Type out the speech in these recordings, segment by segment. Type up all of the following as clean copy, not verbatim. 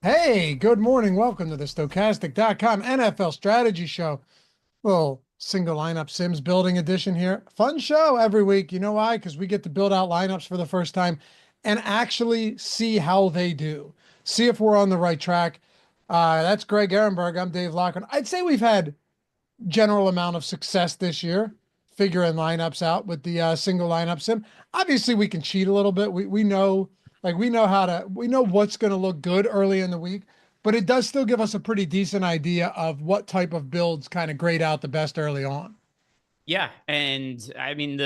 Hey, good morning. Welcome to the Stokastic.com NFL strategy show. Little single lineup Sims building edition here. Fun show every week. You know why? Because we get to build out lineups for the first time and actually see how they do. See if we're on the right track. That's Greg Ehrenberg. I'm Dave Loughran. I'd say we've had general amount of success this year figuring lineups out with the single lineup sim. Obviously, we can cheat a little bit. We know we know what's going to look good early in the week, but it does still give us a pretty decent idea of what type of builds kind of grade out the best early on. Yeah, and I mean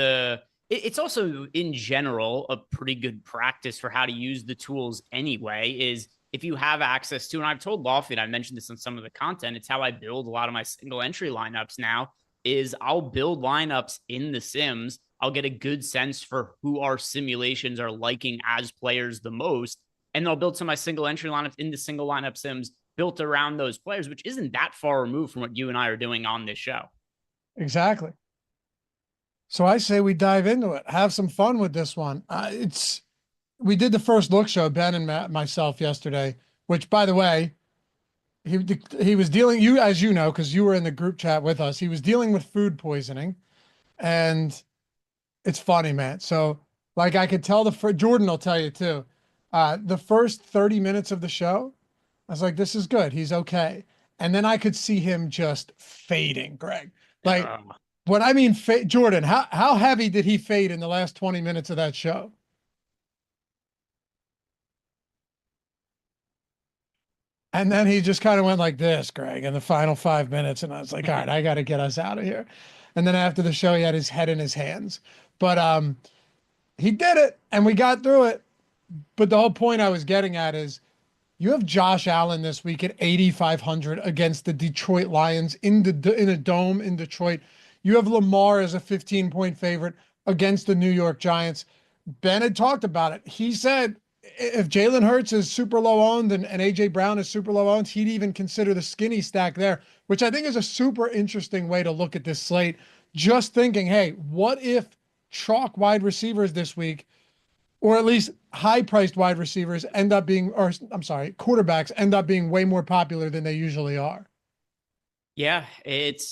it's also in general a pretty good practice for how to use the tools anyway. Is if you have access to, and I've told Lawford, I mentioned this in some of the content. It's how I build a lot of my single entry lineups now. Is I'll build lineups in the Sims. I'll get a good sense for who our simulations are liking as players the most, and I'll build some of my single entry lineups in the single lineup Sims built around those players, which isn't that far removed from what you and I are doing on this show. Exactly. So I say we dive into it, have some fun with this one. We did the first look show, Ben and myself yesterday, which by the way, he was dealing you as you know because you were in the group chat with us. He was dealing with food poisoning, and it's funny, man. So like I could tell Jordan will tell you too. The first 30 minutes of the show, I was like, this is good. He's okay. And then I could see him just fading, Greg. Like what I mean, Jordan, how heavy did he fade in the last 20 minutes of that show? And then he just kind of went like this, Greg, in the final 5 minutes. And I was like, all right, I got to get us out of here. And then after the show, he had his head in his hands. But he did it and we got through it. But the whole point I was getting at is you have Josh Allen this week at 8,500 against the Detroit Lions in a dome in Detroit. You have Lamar as a 15-point favorite against the New York Giants. Ben had talked about it. He said if Jalen Hurts is super low owned and AJ Brown is super low owned, he'd even consider the skinny stack there, which I think is a super interesting way to look at this slate. Just thinking, hey, what if chalk wide receivers this week, or at least high priced wide receivers end up being, or I'm sorry, quarterbacks end up being way more popular than they usually are. Yeah, it's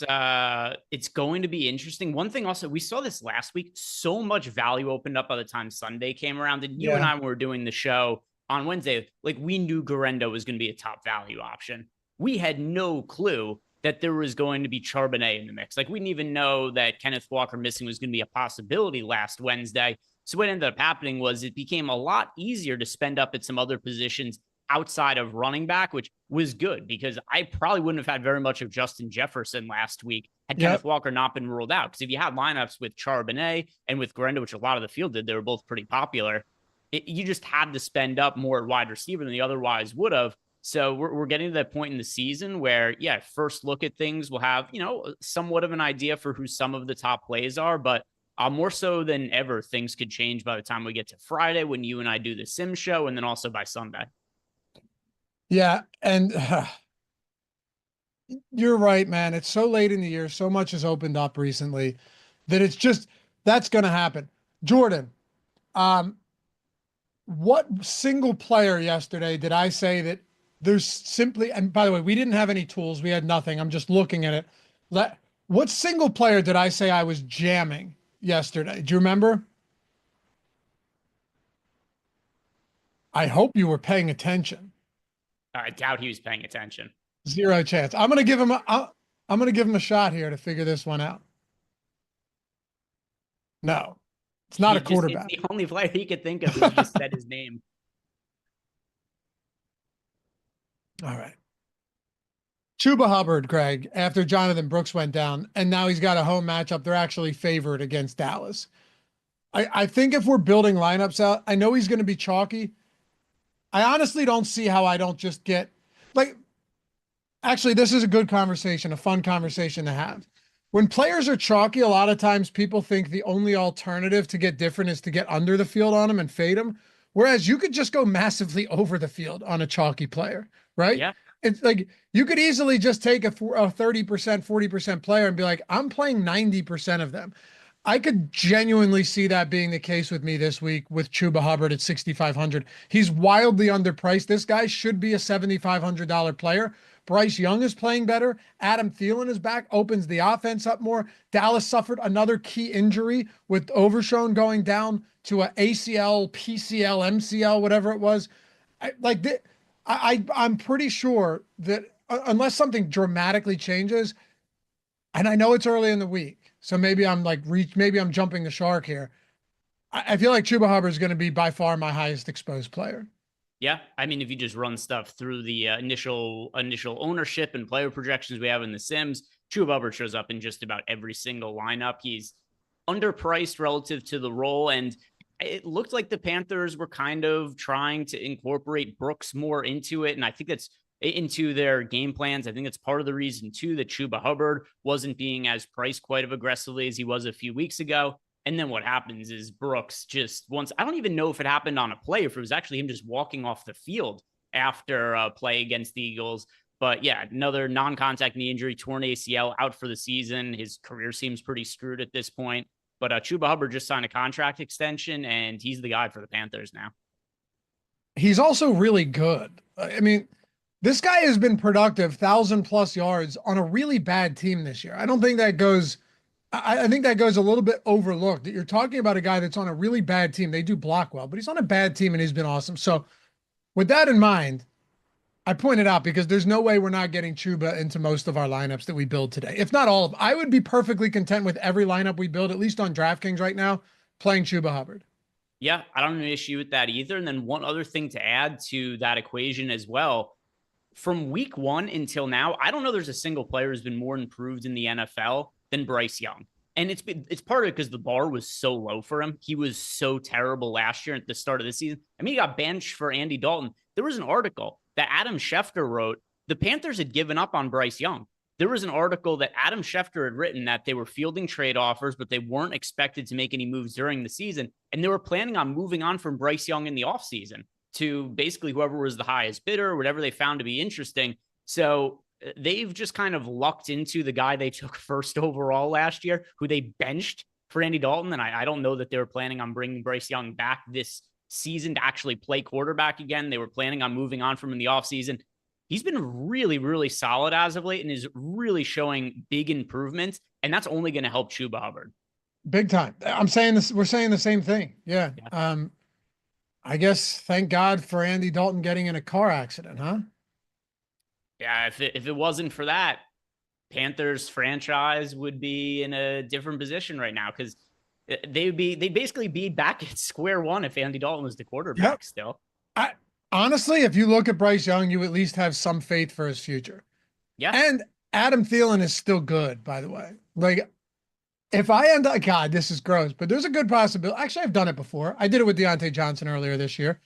going to be interesting. One thing also, we saw this last week. So much value opened up by the time Sunday came around. And you and I were doing the show on Wednesday. Like we knew Garendo was going to be a top value option. We had no clue that there was going to be Charbonnet in the mix. Like we didn't even know that Kenneth Walker missing was going to be a possibility last Wednesday. So what ended up happening was it became a lot easier to spend up at some other positions outside of running back, which was good because I probably wouldn't have had very much of Justin Jefferson last week had Kenneth Walker not been ruled out. Because if you had lineups with Charbonnet and with Garendo, which a lot of the field did, they were both pretty popular. You just had to spend up more at wide receiver than you otherwise would have. So we're getting to that point in the season where, yeah, first look at things, we'll have, somewhat of an idea for who some of the top plays are, but more so than ever, things could change by the time we get to Friday when you and I do the Sim show, and then also by Sunday. Yeah, and you're right, man. It's so late in the year. So much has opened up recently that that's going to happen. Jordan, what single player yesterday did I say that there's simply, and by the way, we didn't have any tools. We had nothing. I'm just looking at it. What single player did I say I was jamming yesterday? Do you remember? I hope you were paying attention. I doubt he was paying attention. Zero chance. I'm gonna give him a shot here to figure this one out. No, it's not a quarterback. It's the only player he could think of. He just said his name. All right. Chuba Hubbard, Greg, after Jonathan Brooks went down, and now he's got a home matchup. They're actually favored against Dallas. I think if we're building lineups out, I know he's going to be chalky. I honestly don't see how I don't just get like, actually, this is a good conversation, a fun conversation to have. When players are chalky, a lot of times people think the only alternative to get different is to get under the field on them and fade them. Whereas you could just go massively over the field on a chalky player, right? Yeah. It's like you could easily just take a 30%, 40% player and be like, I'm playing 90% of them. I could genuinely see that being the case with me this week with Chuba Hubbard at 6,500. He's wildly underpriced. This guy should be a $7,500 player. Bryce Young is playing better. Adam Thielen is back, opens the offense up more. Dallas suffered another key injury with Overshown going down to a ACL, PCL, MCL, whatever it was. I'm pretty sure that unless something dramatically changes, and I know it's early in the week, so maybe maybe I'm jumping the shark here. I feel like Chuba Hubbard is going to be by far my highest exposed player. Yeah, I mean, if you just run stuff through the initial ownership and player projections we have in the Sims, Chuba Hubbard shows up in just about every single lineup. He's underpriced relative to the role, and it looked like the Panthers were kind of trying to incorporate Brooks more into it, and I think that's into their game plans. I think that's part of the reason too that Chuba Hubbard wasn't being as priced quite as aggressively as he was a few weeks ago. And then what happens is Brooks just once, I don't even know if it happened on a play, or if it was actually him just walking off the field after a play against the Eagles. But yeah, another non-contact knee injury, torn ACL, out for the season. His career seems pretty screwed at this point. But Chuba Hubbard just signed a contract extension, and he's the guy for the Panthers now. He's also really good. I mean, this guy has been productive, 1,000+ yards on a really bad team this year. I don't think that goes. I think that goes a little bit overlooked. That you're talking about a guy that's on a really bad team. They do block well, but he's on a bad team and he's been awesome. So, with that in mind, I pointed out because there's no way we're not getting Chuba into most of our lineups that we build today. If not all of them, I would be perfectly content with every lineup we build, at least on DraftKings right now, playing Chuba Hubbard. Yeah, I don't have an issue with that either. And then one other thing to add to that equation as well. From week one until now, I don't know there's a single player who's been more improved in the NFL than Bryce Young. And it's part of it because the bar was so low for him. He was so terrible last year at the start of the season. I mean, he got benched for Andy Dalton. There was an article that Adam Schefter wrote. The Panthers had given up on Bryce Young. There was an article that Adam Schefter had written that they were fielding trade offers, but they weren't expected to make any moves during the season. And they were planning on moving on from Bryce Young in the offseason to basically whoever was the highest bidder, whatever they found to be interesting. So they've just kind of lucked into the guy they took first overall last year, who they benched for Andy Dalton. And I don't know that they were planning on bringing Bryce Young back this season to actually play quarterback again. They were planning on moving on from him in the offseason. He's been really, really solid as of late and is really showing big improvements. And that's only going to help Chuba Hubbard. Big time. I'm saying this. We're saying the same thing. Yeah. I guess thank God for Andy Dalton getting in a car accident, huh? Yeah, if it wasn't for that, Panthers franchise would be in a different position right now because they'd basically be back at square one if Andy Dalton was the quarterback still. Honestly, if you look at Bryce Young, you at least have some faith for his future. Yeah. And Adam Thielen is still good, by the way. Like, if I end up, God, this is gross, but there's a good possibility. Actually, I've done it before. I did it with Deontay Johnson earlier this year.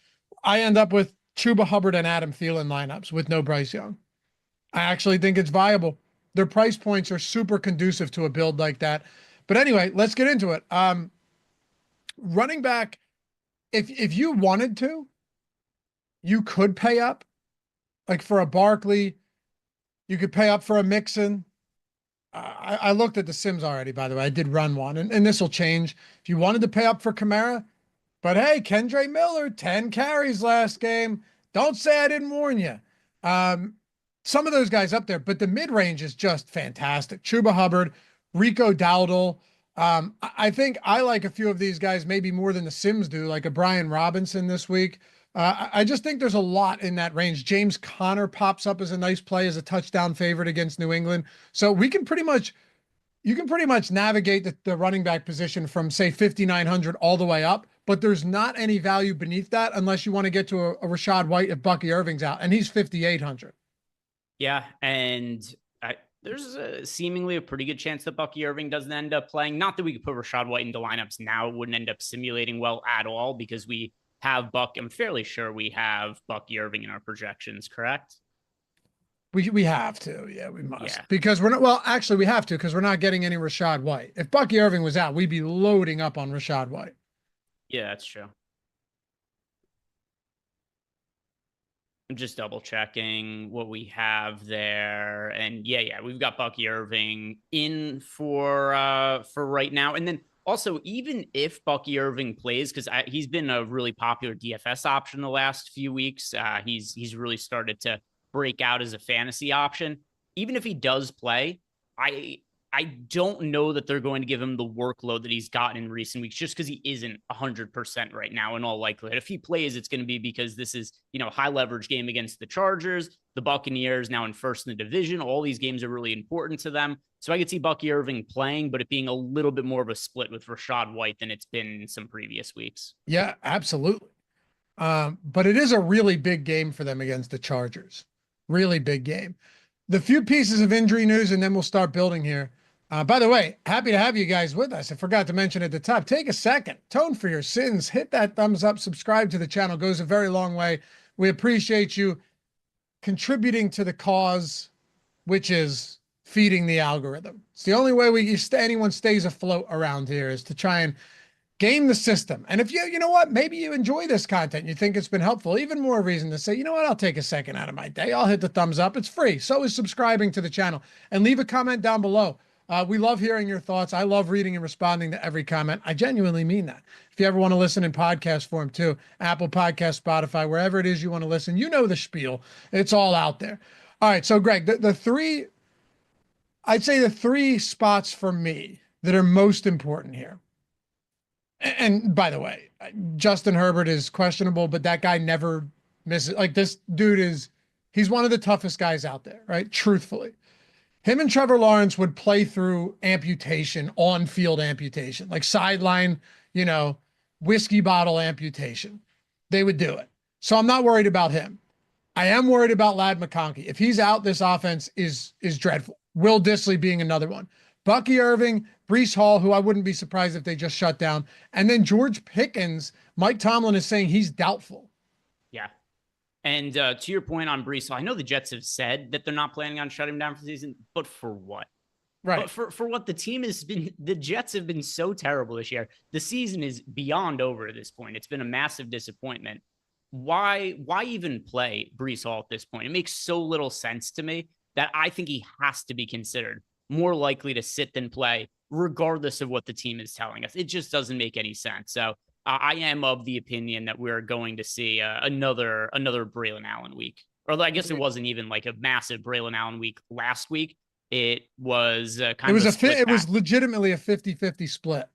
I end up with Chuba Hubbard and Adam Thielen lineups with no Bryce Young. I actually think it's viable. Their price points are super conducive to a build like that. But anyway, let's get into it. Running back, if you wanted to, you could pay up. Like for a Barkley, you could pay up for a Mixon. I looked at the Sims already, by the way. I did run one, and this will change. If you wanted to pay up for Kamara, but hey, Kendre Miller, 10 carries last game. Don't say I didn't warn you. Some of those guys up there, but the mid-range is just fantastic. Chuba Hubbard, Rico Dowdle. I think I like a few of these guys maybe more than the Sims do, like a Brian Robinson this week. I just think there's a lot in that range. James Conner pops up as a nice play as a touchdown favorite against New England. So you can pretty much navigate the running back position from say 5,900 all the way up, but there's not any value beneath that unless you want to get to a Rashad White if Bucky Irving's out, and he's 5,800. Yeah, and there's seemingly a pretty good chance that Bucky Irving doesn't end up playing. Not that we could put Rashad White into lineups now. It wouldn't end up simulating well at all because we have I'm fairly sure we have Bucky Irving in our projections, correct? We have to. Yeah, we must. Yeah. Because we're not, well, actually we have to because we're not getting any Rashad White. If Bucky Irving was out, we'd be loading up on Rashad White. Yeah, that's true. I'm just double checking what we have there. And yeah, we've got Bucky Irving in for right now. And then Also, even if Bucky Irving plays, because he's been a really popular DFS option the last few weeks, he's really started to break out as a fantasy option. Even if he does play, I I don't know that they're going to give him the workload that he's gotten in recent weeks, just because he isn't 100% right now in all likelihood. If he plays, it's going to be because this is, a high leverage game against the Chargers, the Buccaneers now in first in the division. All these games are really important to them. So I could see Bucky Irving playing, but it being a little bit more of a split with Rachaad White than it's been in some previous weeks. Yeah, absolutely. But it is a really big game for them against the Chargers. Really big game. The few pieces of injury news, and then we'll start building here. By the way, happy to have you guys with us. I forgot to mention at the top, take a second, atone for your sins, hit that thumbs up, subscribe to the channel, goes a very long way. We appreciate you contributing to the cause, which is feeding the algorithm. It's the only way anyone stays afloat around here, is to try and game the system. And if you know what, maybe you enjoy this content, you think it's been helpful, even more reason to say, you know what, I'll take a second out of my day. I'll hit the thumbs up. It's free. So is subscribing to the channel, and leave a comment down below. We love hearing your thoughts. I love reading and responding to every comment. I genuinely mean that. If you ever want to listen in podcast form too, Apple Podcast, Spotify, wherever it is you want to listen, you know the spiel. It's all out there. All right. So Greg, I'd say the three spots for me that are most important here. And by the way, Justin Herbert is questionable, but that guy never misses. Like, this dude he's one of the toughest guys out there, right? Truthfully. Him and Trevor Lawrence would play through amputation, on-field amputation, like sideline, whiskey bottle amputation. They would do it. So I'm not worried about him. I am worried about Ladd McConkey. If he's out, this offense is dreadful. Will Dissly being another one. Bucky Irving, Breece Hall, who I wouldn't be surprised if they just shut down. And then George Pickens, Mike Tomlin is saying he's doubtful. Yeah. And to your point on Breece Hall, I know the Jets have said that they're not planning on shutting him down for the season, but for what? Right. But for what the team has been, the Jets have been so terrible this year. The season is beyond over at this point. It's been a massive disappointment. Why even play Breece Hall at this point? It makes so little sense to me that I think he has to be considered more likely to sit than play, regardless of what the team is telling us. It just doesn't make any sense. So I am of the opinion that we're going to see another Braylon Allen week. Or I guess it wasn't even like a massive Braylon Allen week last week. It was it was legitimately a 50-50 split.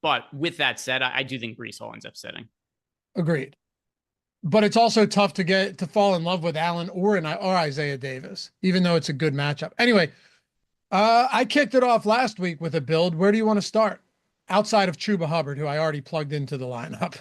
But with that said, I do think Breece Hall ends up sitting. Agreed. But it's also tough to fall in love with Allen or Isaiah Davis, even though it's a good matchup. Anyway, I kicked it off last week with a build. Where do you want to start? Outside of Chuba Hubbard, who I already plugged into the lineup.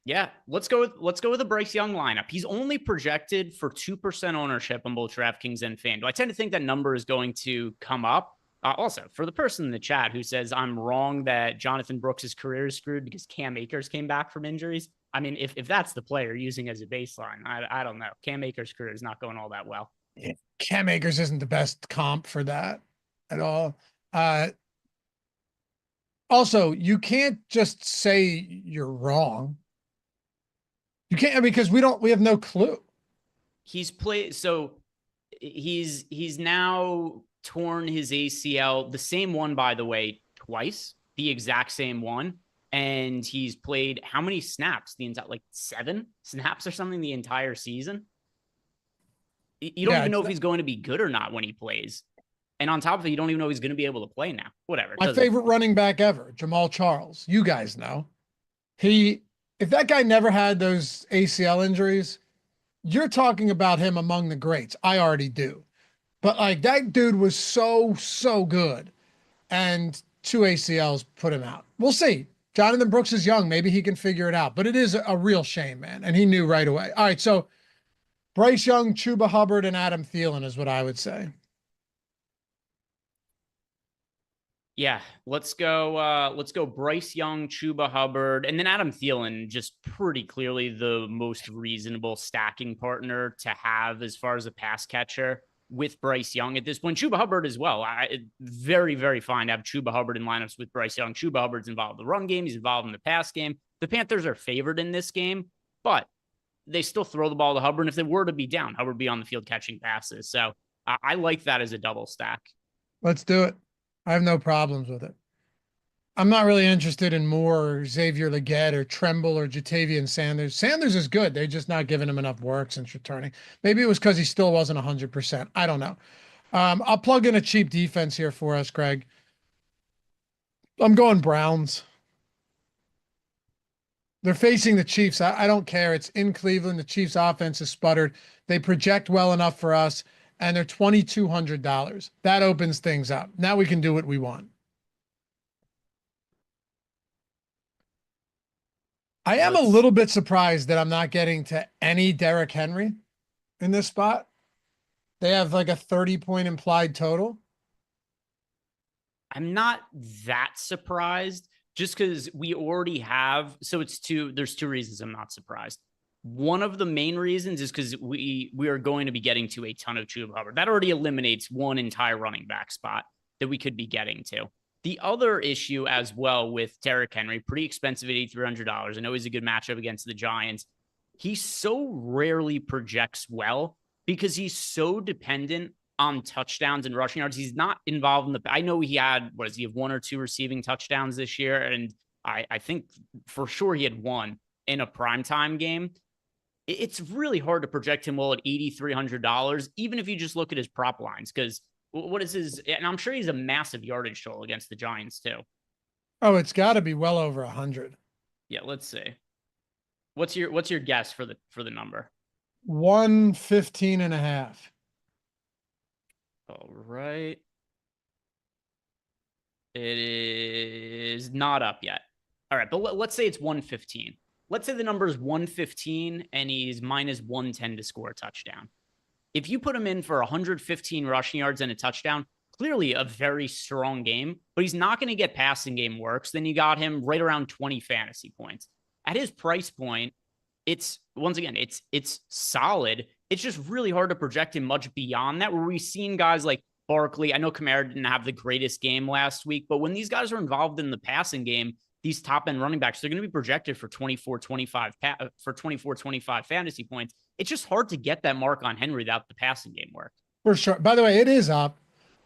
Yeah, let's go with the Bryce Young lineup. He's only projected for 2% ownership on both DraftKings and FanDuel. I tend to think that number is going to come up. Also, for the person in the chat who says I'm wrong that Jonathan Brooks' career is screwed because Cam Akers came back from injuries. I mean, if that's the player using as a baseline, I don't know. Cam Akers' career is not going all that well. Yeah, Cam Akers isn't the best comp for that at all. Also, you can't just say you're wrong. You can't, because we have no clue. He's now torn his ACL, the same one, by the way, twice, the exact same one. And he's played how many snaps? Like 7 snaps or something the entire season. You don't even know if he's going to be good or not when he plays. And on top of it, you don't even know if he's going to be able to play now. Whatever. My favorite running back ever, Jamal Charles. You guys know. If that guy never had those ACL injuries, you're talking about him among the greats. I already do. But like, that dude was so good. And 2 ACLs put him out. We'll see. Jonathan Brooks is young. Maybe he can figure it out. But it is a real shame, man. And he knew right away. All right, so Bryce Young, Chuba Hubbard, and Adam Thielen is what I would say. Yeah, let's go Bryce Young, Chuba Hubbard, and then Adam Thielen, just pretty clearly the most reasonable stacking partner to have as far as a pass catcher with Bryce Young at this point. Chuba Hubbard as well. Very, very fine to have Chuba Hubbard in lineups with Bryce Young. Chuba Hubbard's involved in the run game. He's involved in the pass game. The Panthers are favored in this game, but they still throw the ball to Hubbard. And if they were to be down, Hubbard would be on the field catching passes. So I like that as a double stack. Let's do it. I have no problems with it. I'm not really interested in Moore or Xavier Legette or Tremble or Jatavian Sanders. Sanders is good. They're just not giving him enough work since returning. Maybe it was because he still wasn't 100%. I don't know. I'll plug in a cheap defense here for us, Greg. I'm going Browns. They're facing the Chiefs. I don't care. It's in Cleveland. The Chiefs offense is sputtered. They project well enough for us, and they're $2,200. That opens things up. Now we can do what we want. I am a little bit surprised that I'm not getting to any Derrick Henry in this spot. They have like a 30-point implied total. I'm not that surprised just because we already have. So there's two reasons I'm not surprised. One of the main reasons is because we are going to be getting to a ton of Chuba Hubbard. That already eliminates one entire running back spot that we could be getting to. The other issue as well with Derrick Henry, pretty expensive at $8,300. I know he's a good matchup against the Giants. He so rarely projects well because he's so dependent on touchdowns and rushing yards. He's not involved in the. I know he had, what does he have, one or two receiving touchdowns this year? And I think for sure he had one in a primetime game. It's really hard to project him well at $8,300, even if you just look at his prop lines, because what is his, and I'm sure he's a massive yardage total against the Giants too. Oh, it's got to be well over 100. Yeah, let's see. What's your guess for the number? 115.5. All right. It is not up yet. All right, but let's say it's 115. Let's say the number is 115 and he's minus 110 to score a touchdown. If you put him in for 115 rushing yards and a touchdown, clearly a very strong game, but he's not going to get passing game works. Then you got him right around 20 fantasy points. At his price point, it's solid. It's just really hard to project him much beyond that, where we've seen guys like Barkley. I know Kamara didn't have the greatest game last week, but when these guys are involved in the passing game, these top end running backs, they're going to be projected for 24, 25 fantasy points. It's just hard to get that mark on Henry without the passing game work. For sure. By the way, it is up.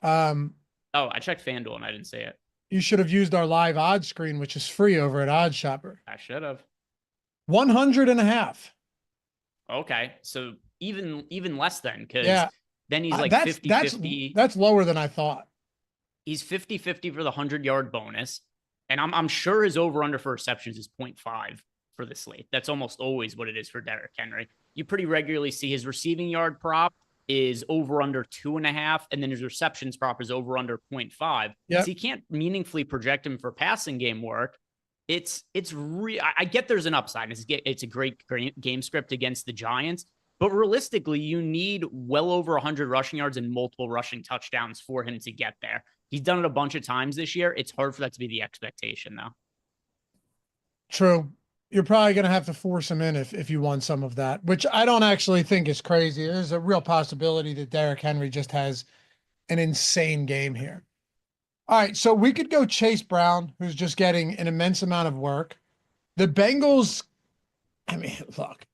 Oh, I checked FanDuel and I didn't see it. You should have used our live odds screen, which is free over at Odds Shopper. I should have. 100.5. Okay. So even less than, because then he's like that's 50-50. That's lower than I thought. He's 50-50 for the 100-yard bonus. And I'm sure his over-under for receptions is 0.5 for the slate. That's almost always what it is for Derrick Henry. You pretty regularly see his receiving yard prop is over-under 2.5, and then his receptions prop is over-under 0.5. Yep. So you can't meaningfully project him for passing game work. I get there's an upside. It's a great game script against the Giants, but realistically, you need well over 100 rushing yards and multiple rushing touchdowns for him to get there. He's done it a bunch of times this year. It's hard for that to be the expectation, though. True. You're probably going to have to force him in if you want some of that, which I don't actually think is crazy. There's a real possibility that Derrick Henry just has an insane game here. All right, so we could go Chase Brown, who's just getting an immense amount of work. The Bengals, I mean, look,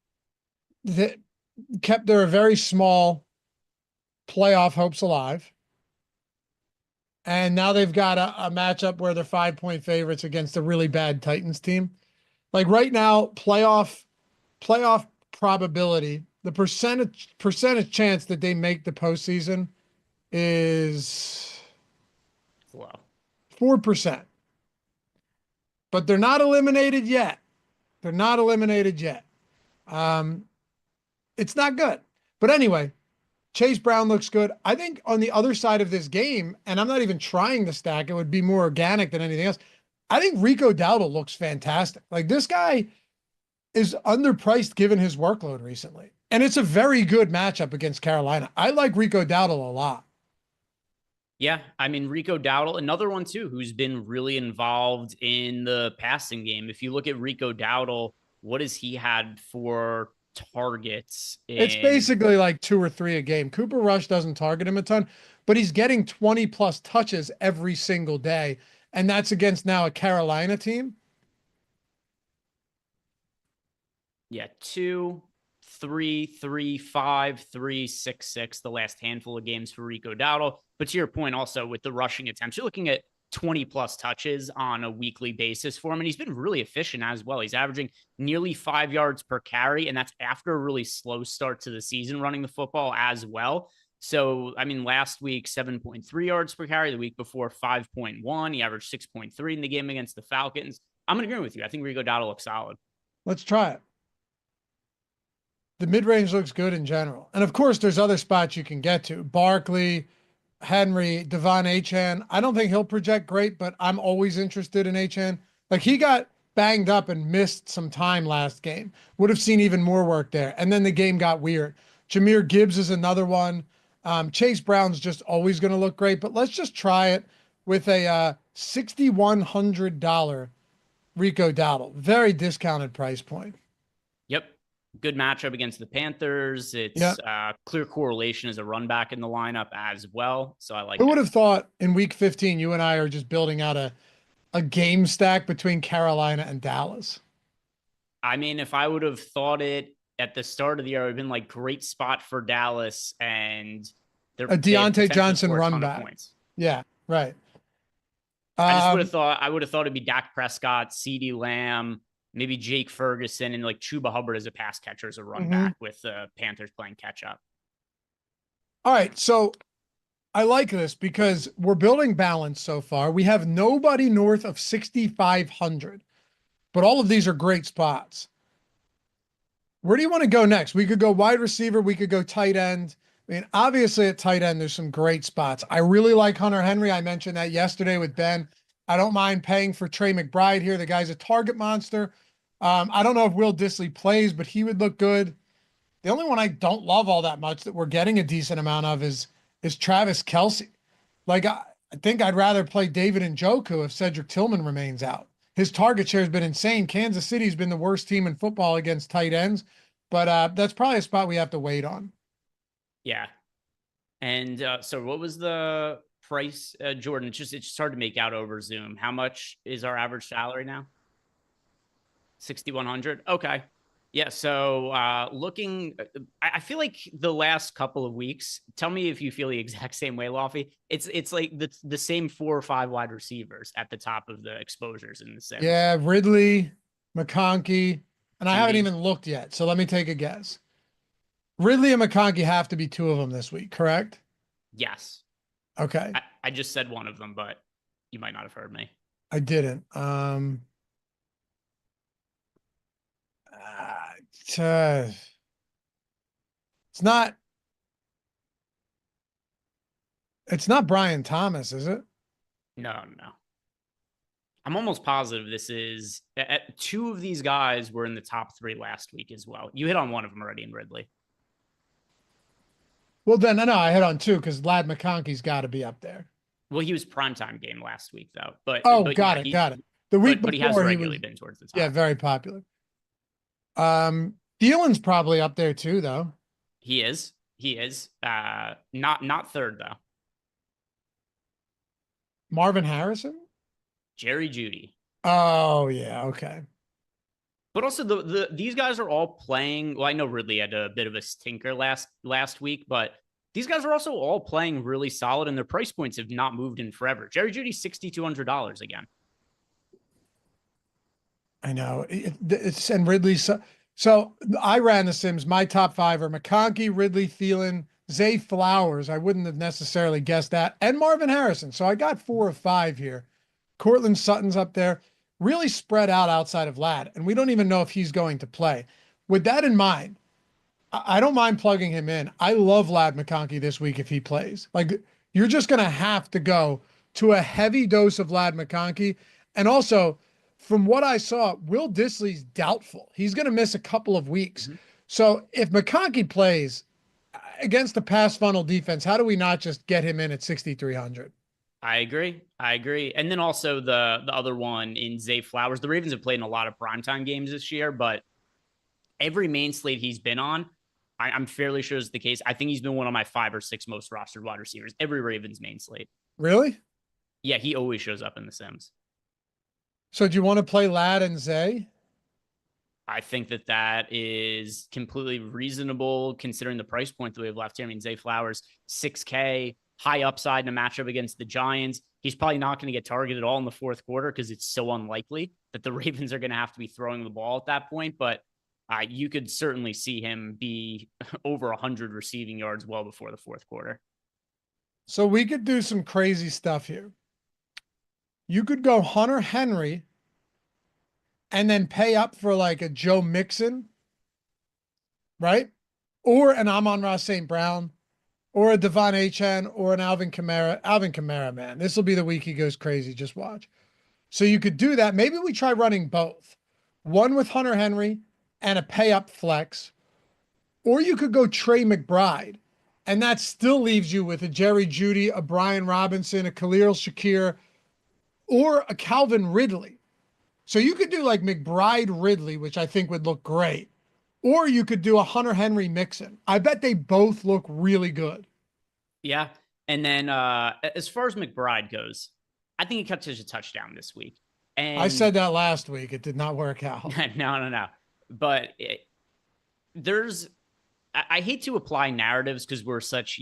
kept their very small playoff hopes alive. And now they've got a matchup where they're 5-point favorites against a really bad Titans team. Like right now, playoff probability, the percentage chance that they make the postseason is low. 4%. But they're not eliminated yet. They're not eliminated yet. It's not good. But anyway, Chase Brown looks good. I think on the other side of this game, and I'm not even trying to stack, it would be more organic than anything else. I think Rico Dowdle looks fantastic. Like, this guy is underpriced given his workload recently. And it's a very good matchup against Carolina. I like Rico Dowdle a lot. Yeah, I mean, Rico Dowdle, another one too, who's been really involved in the passing game. If you look at Rico Dowdle, what has he had for targets? It's basically like 2 or 3 a game. Cooper Rush doesn't target him a ton, but he's getting 20 plus touches every single day. And that's against now a Carolina team. Yeah, 2, 3, 3, 5, 3, 6, 6, the last handful of games for Rico Dowdle. But to your point also with the rushing attempts, you're looking at 20 plus touches on a weekly basis for him. And he's been really efficient as well. He's averaging nearly 5 yards per carry. And that's after a really slow start to the season running the football as well. So, I mean, last week, 7.3 yards per carry. The week before, 5.1. He averaged 6.3 in the game against the Falcons. I'm going to agree with you. I think Rico Dowdle looks solid. Let's try it. The mid-range looks good in general. And of course, there's other spots you can get to. Barkley, Henry, Devon Achane. I don't think he'll project great, but I'm always interested in Achane. Like, he got banged up and missed some time last game. Would have seen even more work there. And then the game got weird. Jahmyr Gibbs is another one. Chase Brown's just always going to look great, but let's just try it with a $6,100 Rico Dowdle. Very discounted price point. Yep. Good matchup against the Panthers. It's clear correlation as a run back in the lineup as well. So I like it. Who would have thought in week 15, you and I are just building out a game stack between Carolina and Dallas? I mean, if I would have thought it at the start of the year, it would have been like great spot for Dallas and a Deontay Johnson run back. Yeah, right. I would have thought it'd be Dak Prescott, CeeDee Lamb, maybe Jake Ferguson, and like Chuba Hubbard as a pass catcher as a run back with the Panthers playing catch up. All right. So I like this because we're building balance so far. We have nobody north of 6,500, but all of these are great spots. Where do you want to go next? We could go wide receiver. We could go tight end. I mean, obviously at tight end, there's some great spots. I really like Hunter Henry. I mentioned that yesterday with Ben. I don't mind paying for Trey McBride here. The guy's a target monster. I don't know if Will Dissly plays, but he would look good. The only one I don't love all that much that we're getting a decent amount of is Travis Kelce. Like, I think I'd rather play David Njoku if Cedric Tillman remains out. His target share has been insane. Kansas City's been the worst team in football against tight ends, but that's probably a spot we have to wait on. Yeah. And so what was the price, Jordan? It's just hard to make out over Zoom. How much is our average salary now? 6,100. Okay. Yeah. So looking, I feel like the last couple of weeks, tell me if you feel the exact same way, Lofty. It's like the same 4 or 5 wide receivers at the top of the exposures in the Sims. Yeah. Ridley, McConkey, and I haven't even looked yet. So let me take a guess. Ridley and McConkey have to be 2 of them this week, correct? Yes. Okay. I just said one of them, but you might not have heard me. I didn't. It's not Brian Thomas, is it? No. I'm almost positive this is 2 of these guys were in the top 3 last week as well. You hit on one of them already in Ridley. Well, then, no, I hit on 2 because Lad McConkey's got to be up there. Well, he was primetime game last week, though. But got it. The week before, he has regularly been towards the top. Yeah, very popular. Thielen's probably up there too, though. He is. Not third though. Marvin Harrison? Jerry Jeudy. Oh, yeah, okay. But also these guys are all playing. Well, I know Ridley had a bit of a stinker last week, but these guys are also all playing really solid, and their price points have not moved in forever. Jerry Jeudy, $6,200 again. I know it's and Ridley. So I ran the Sims. My top 5 are McConkey, Ridley, Thielen, Zay Flowers. I wouldn't have necessarily guessed that, and Marvin Harrison. So I got 4 of 5 here. Cortland Sutton's up there. Really spread out outside of Ladd, and we don't even know if he's going to play. With that in mind, I don't mind plugging him in. I love Ladd McConkey this week if he plays. Like, you're just going to have to go to a heavy dose of Ladd McConkey. And also, from what I saw, Will Dissly's doubtful. He's going to miss a couple of weeks. Mm-hmm. So if McConkey plays against the pass funnel defense, how do we not just get him in at 6,300? I agree. And then also the other one in Zay Flowers. The Ravens have played in a lot of primetime games this year, but every main slate he's been on, I'm fairly sure is the case. I think he's been one of my 5 or 6 most rostered wide receivers. Every Ravens main slate. Really? Yeah, he always shows up in the Sims. So do you want to play Ladd and Zay? I think that is completely reasonable considering the price point that we have left here. I mean, Zay Flowers, $6K, high upside in a matchup against the Giants. He's probably not going to get targeted at all in the fourth quarter because it's so unlikely that the Ravens are going to have to be throwing the ball at that point. But you could certainly see him be over 100 receiving yards well before the fourth quarter. So we could do some crazy stuff here. You could go Hunter Henry and then pay up for like a Joe Mixon, right? Or an Amon-Ra St. Brown, or a Devon Achane, or an Alvin Kamara. Alvin Kamara, man, this will be the week he goes crazy. Just watch. So you could do that. Maybe we try running both. One with Hunter Henry and a pay up flex. Or you could go Trey McBride. And that still leaves you with a Jerry Jeudy, a Brian Robinson, a Khalil Shakir, or a Calvin Ridley. So you could do like McBride Ridley, which I think would look great. Or you could do a Hunter Henry Mixon. I bet they both look really good. Yeah. And then as far as McBride goes, I think he catches a touchdown this week. And I said that last week. It did not work out. No. But I hate to apply narratives because we're such,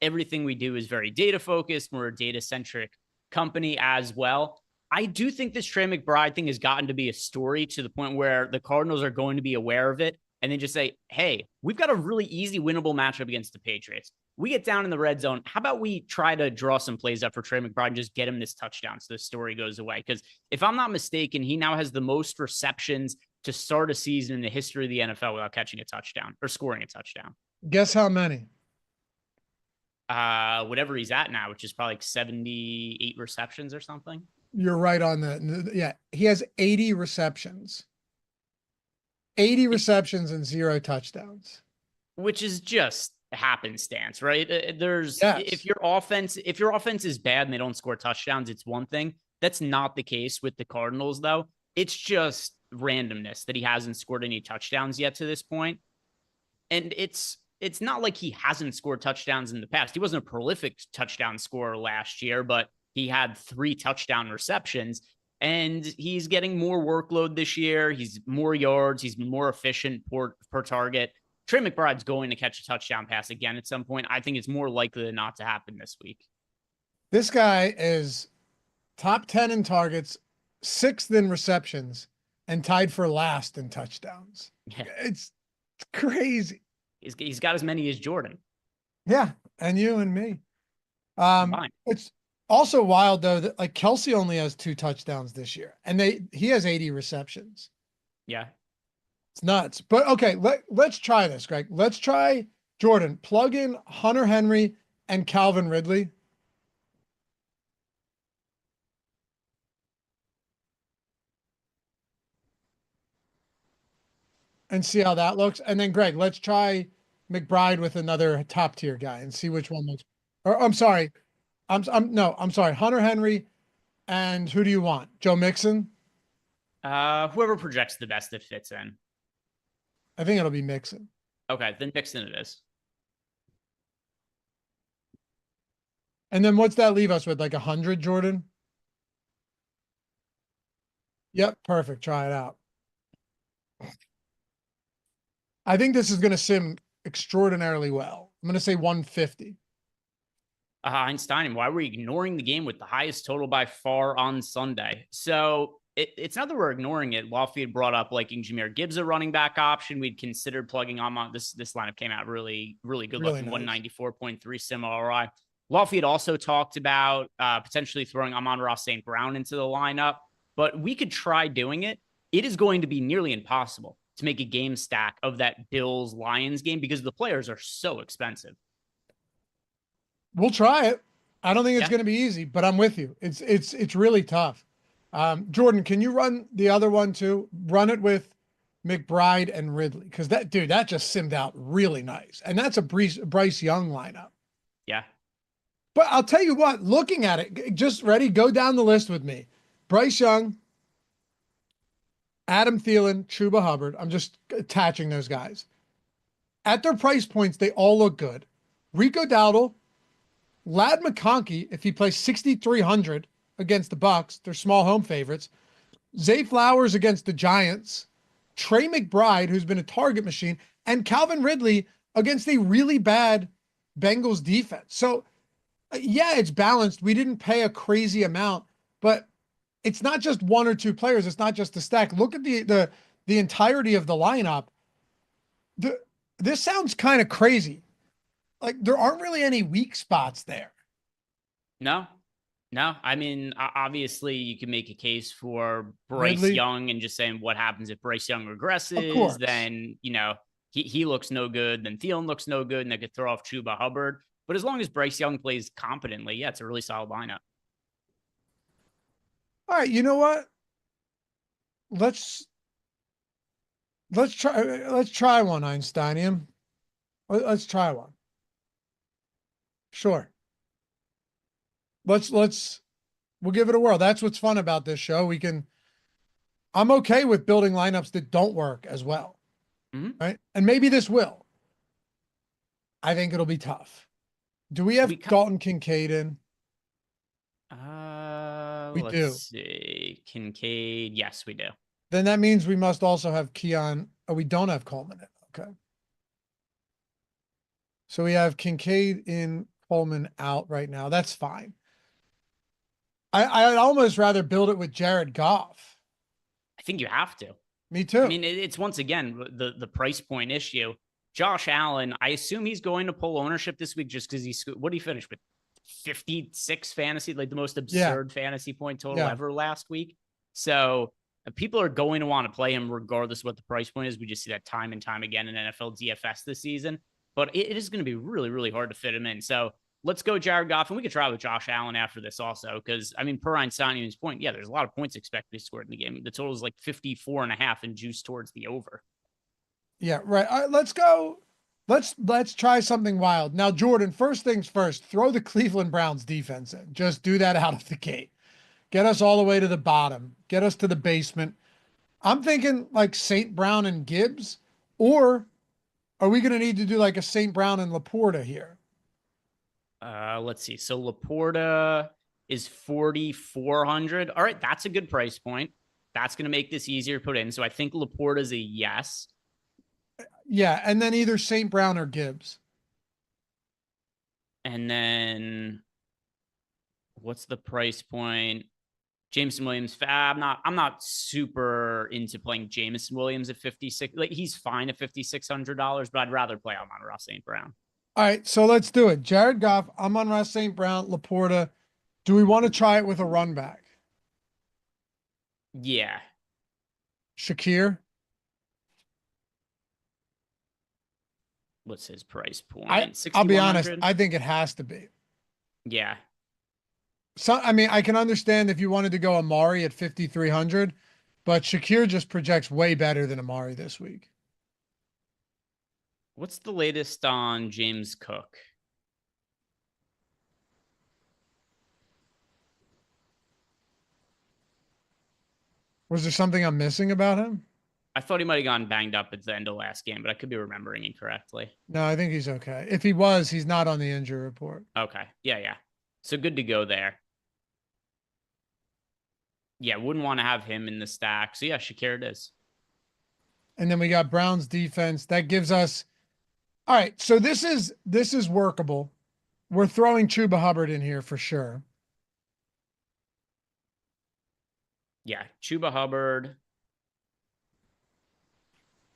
everything we do is very data focused. We're a data centric company as well. I do think this Trey McBride thing has gotten to be a story to the point where the Cardinals are going to be aware of it and then just say, hey, we've got a really easy winnable matchup against the Patriots. We get down in the red zone. How about we try to draw some plays up for Trey McBride and just get him this touchdown so the story goes away? Because if I'm not mistaken, he now has the most receptions to start a season in the history of the NFL without catching a touchdown or scoring a touchdown. Guess how many? Whatever he's at now, which is probably like 78 receptions or something. You're right on that. Yeah, he has 80 receptions. 80 receptions and 0 touchdowns. Which is just happenstance, right? Yes. If your offense is bad and they don't score touchdowns, it's one thing. That's not the case with the Cardinals, though. It's just randomness that he hasn't scored any touchdowns yet to this point. And it's not like he hasn't scored touchdowns in the past. He wasn't a prolific touchdown scorer last year, but he had 3 touchdown receptions, and he's getting more workload this year. He's more yards. He's more efficient per target. Trey McBride's going to catch a touchdown pass again at some point. I think it's more likely than not to happen this week. This guy is top 10 in targets, 6th in receptions, and tied for last in touchdowns. Yeah. It's crazy. He's got as many as Jordan. Yeah, and you and me. Fine. It's also wild though that like Kelsey only has 2 touchdowns this year, and he has 80 receptions. Yeah, it's nuts. But okay, let's try this, Greg. Let's try Jordan. Plug in Hunter Henry and Calvin Ridley. And see how that looks. And then Greg, let's try McBride with another top tier guy and see which one looks. Or I'm sorry. I'm sorry. Hunter Henry. And who do you want? Joe Mixon? Whoever projects the best that fits in. I think it'll be Mixon. Okay, then Mixon it is. And then what's that leave us with? Like 100, Jordan? Yep, perfect. Try it out. I think this is going to sim extraordinarily well. I'm going to say 150. Einstein, why were we ignoring the game with the highest total by far on Sunday? So it's not that we're ignoring it. Lofty had brought up liking Jahmyr Gibbs a running back option. We'd considered plugging on this lineup came out really, really good Really looking, nice. 194.3 sim ROI. Lofty had also talked about potentially throwing Amon-Ra St. Brown into the lineup, but we could try doing it. It is going to be nearly impossible to make a game stack of that Bills-Lions game because the players are so expensive. We'll try it. I don't think it's going to be easy, but I'm with you. It's really tough. Jordan, can you run the other one too? Run it with McBride and Ridley because that just simmed out really nice, and that's a Bryce Young lineup. Yeah, but I'll tell you what. Looking at it, just ready. Go down the list with me. Bryce Young, Adam Thielen, Chuba Hubbard. I'm just attaching those guys. At their price points, they all look good. Rico Dowdle, Ladd McConkey, if he plays 6,300 against the Bucs, they're small home favorites. Zay Flowers against the Giants. Trey McBride, who's been a target machine, and Calvin Ridley against a really bad Bengals defense. So Yeah, it's balanced. We didn't pay a crazy amount, but it's not just one or two players. It's not just the stack. Look at the entirety of the lineup. The, this sounds kind of crazy. Like there aren't really any weak spots there. No, no. I mean, obviously, you can make a case for Bryce Ridley, Young and just saying what happens if Bryce Young of regresses, course. then, he looks no good, then Thielen looks no good, and they could throw off Chuba Hubbard. But as long as Bryce Young plays competently, yeah, it's a really solid lineup. All right, you know what? Let's let's try one, Einsteinium. Let's try one. Sure. We'll give it a whirl. That's what's fun about this show. I'm okay with building lineups that don't work as well. Mm-hmm. Right? And maybe this will. I think it'll be tough. Do we have Dalton Kincaid in? We Let's do. see. Kincaid. Yes, we do. Then that means we must also have Keon. Oh, we don't have Coleman in. Okay. So we have Kincaid in, Coleman out right now. That's fine. I'd almost rather build it with Jared Goff. I think you have to. Me too. I mean, it's once again the price point issue. Josh Allen, I assume he's going to pull ownership this week just because what did he finish with? 56 fantasy, like the most absurd fantasy point total ever last week. So people are going to want to play him regardless of what the price point is. We just see that time and time again in NFL DFS this season. But it is going to be really, really hard to fit him in. So let's go Jared Goff, and we could try with Josh Allen after this also, because, I mean, per Einstein's point, yeah, there's a lot of points expected to be scored in the game. The total is like 54.5 and juice towards the over. Yeah, right. All right, let's go. Let's try something wild. Now, Jordan, first things first, throw the Cleveland Browns defense in. Just do that out of the gate. Get us all the way to the bottom. Get us to the basement. I'm thinking like St. Brown and Gibbs, or are we going to need to do like a St. Brown and Laporta here? Let's see. So Laporta is 4,400. All right, that's a good price point. That's going to make this easier to put in. So I think Laporta is a yes. Yeah, and then either St. Brown or Gibbs. And then what's the price point? Jameson Williams. I'm not super into playing Jameson Williams at 56. Like, he's fine at $5,600, but I'd rather play Amon-Ra St. Brown. All right, so let's do it. Jared Goff, Amon-Ra St. Brown, Laporta. Do we want to try it with a run back? Yeah. Shakir? What's his price point? I'll be honest. I think it has to be. Yeah. So, I mean, I can understand if you wanted to go Amari at 5,300, but Shakir just projects way better than Amari this week. What's the latest on James Cook? Was there something I'm missing about him? I thought he might have gotten banged up at the end of last game, but I could be remembering incorrectly. No, I think he's okay. If he was, he's not on the injury report. Okay. Yeah. So good to go there. Yeah, wouldn't want to have him in the stack. So yeah, Shakir it is. And then we got Brown's defense. That gives us, all right, so this is workable. We're throwing Chuba Hubbard in here for sure. Yeah, Chuba Hubbard.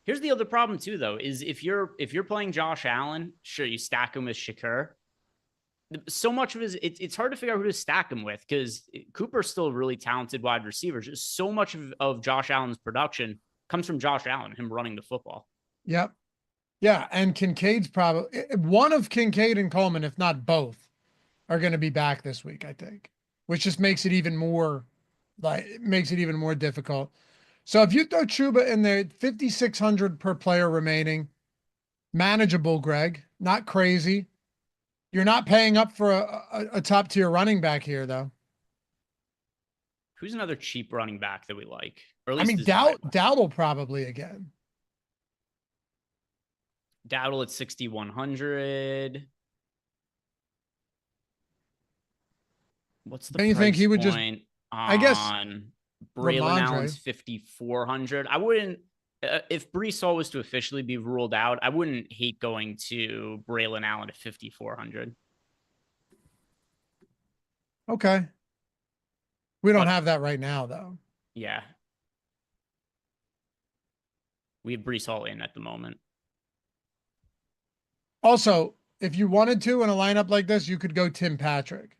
Here's the other problem too, though, is if you're playing Josh Allen, sure, you stack him with Shakir. So much of it's hard to figure out who to stack him with, because Cooper's still a really talented wide receiver. Just so much of Josh Allen's production comes from Josh Allen, him running the football. Yep. Yeah, and Kincaid's probably one of Kincaid and Coleman, if not both, are going to be back this week, I think, which just makes it even more difficult. So if you throw Chuba in there, 5,600 per player remaining, manageable, Greg, not crazy. You're not paying up for a top tier running back here, though. Who's another cheap running back that we like? Or at I least mean, Dowdle probably again. Dowdle at 6,100. What's the Don't you think he would just? I guess Braylon Allen's 5,400. I wouldn't. If Breece Hall was to officially be ruled out, I wouldn't hate going to Braylon Allen at 5,400. Okay. We don't But have that right now, though. yeah, we have Brees Hall in at the moment. Also, if you wanted to in a lineup like this, you could go Tim Patrick.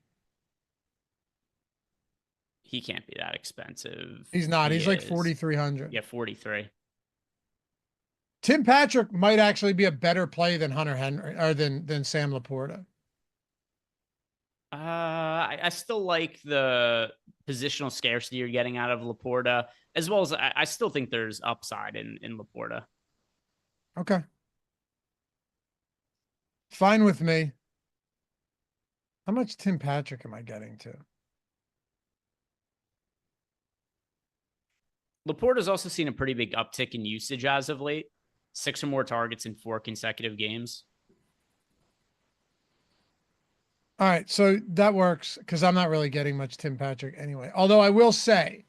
He can't be that expensive. He's not. He He's like is. 4,300. Yeah, 43. Tim Patrick might actually be a better play than Hunter Henry or than Sam Laporta. I still like the positional scarcity you're getting out of Laporta, as well as I still think there's upside in Laporta. Okay. Fine with me. How much Tim Patrick am I getting to? Laporta's also seen a pretty big uptick in usage as of late. 6 or more targets in 4 consecutive games. All right, so that works because I'm not really getting much Tim Patrick anyway. Although I will say,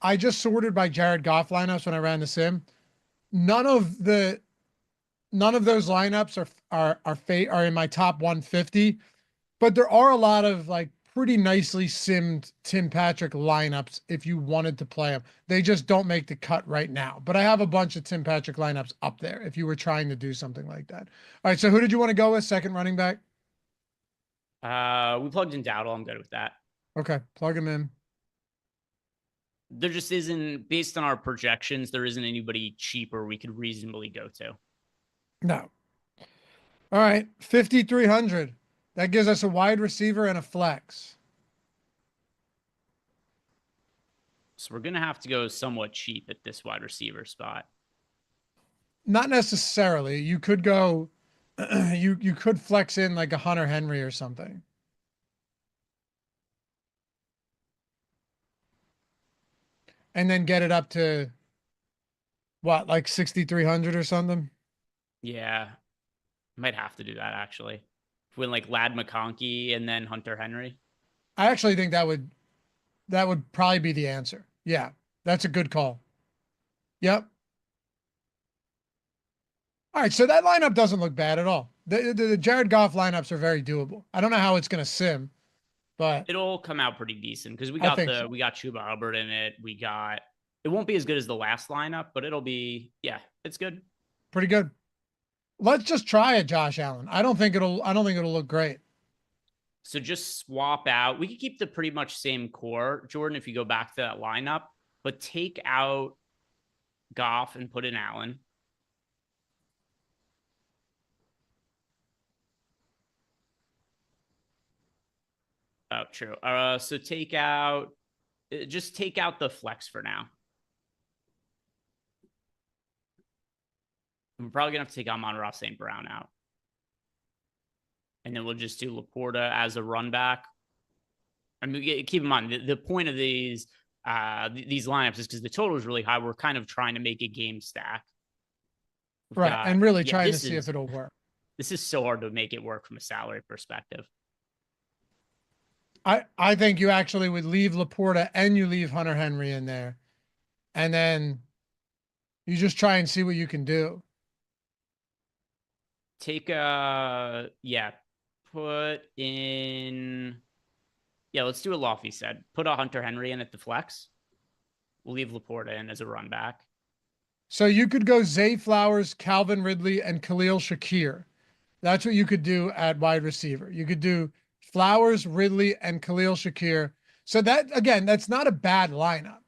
I just sorted by Jared Goff lineups when I ran the sim. None of those lineups are in my top 150, but there are a lot of like pretty nicely simmed Tim Patrick lineups if you wanted to play them. They just don't make the cut right now. But I have a bunch of Tim Patrick lineups up there if you were trying to do something like that. All right, so who did you want to go with? Second running back? We plugged in Dowdle. I'm good with that. Okay, plug him in. There just isn't, based on our projections, there isn't anybody cheaper we could reasonably go to. No. All right, 5,300. That gives us a wide receiver and a flex. So we're going to have to go somewhat cheap at this wide receiver spot. Not necessarily. You could go, you could flex in like a Hunter Henry or something. And then get it up to what, like 6,300 or something? Yeah. Might have to do that actually. When like Lad McConkey and then Hunter Henry. I actually think that would probably be the answer. Yeah, that's a good call. Yep. All right, so that lineup doesn't look bad at all. The Jared Goff lineups are very doable. I don't know how it's going to sim, but it'll come out pretty decent because we I got think so. we got Chuba Hubbard in it. It won't be as good as the last lineup, but it'll be, yeah, it's good. Pretty good. Let's just try it, Josh Allen. I don't think it'll look great. So just swap out. We could keep the pretty much same core, Jordan, if you go back to that lineup, but take out Goff and put in Allen. Oh, true. So just take out the flex for now. I'm probably gonna have to take Amon-Ra St. Brown out. And then we'll just do Laporta as a run back. I mean, keep in mind the point of these lineups is because the total is really high. We're kind of trying to make a game stack. Right. And really trying to see if it'll work. This is so hard to make it work from a salary perspective. I think you actually would leave Laporta and you leave Hunter Henry in there. And then you just try and see what you can do. Put in, let's do what Lofty said. Put a Hunter Henry in at the flex. We'll leave Laporta in as a run back. So you could go Zay Flowers, Calvin Ridley, and Khalil Shakir. That's what you could do at wide receiver. You could do Flowers, Ridley, and Khalil Shakir. So that, again, that's not a bad lineup.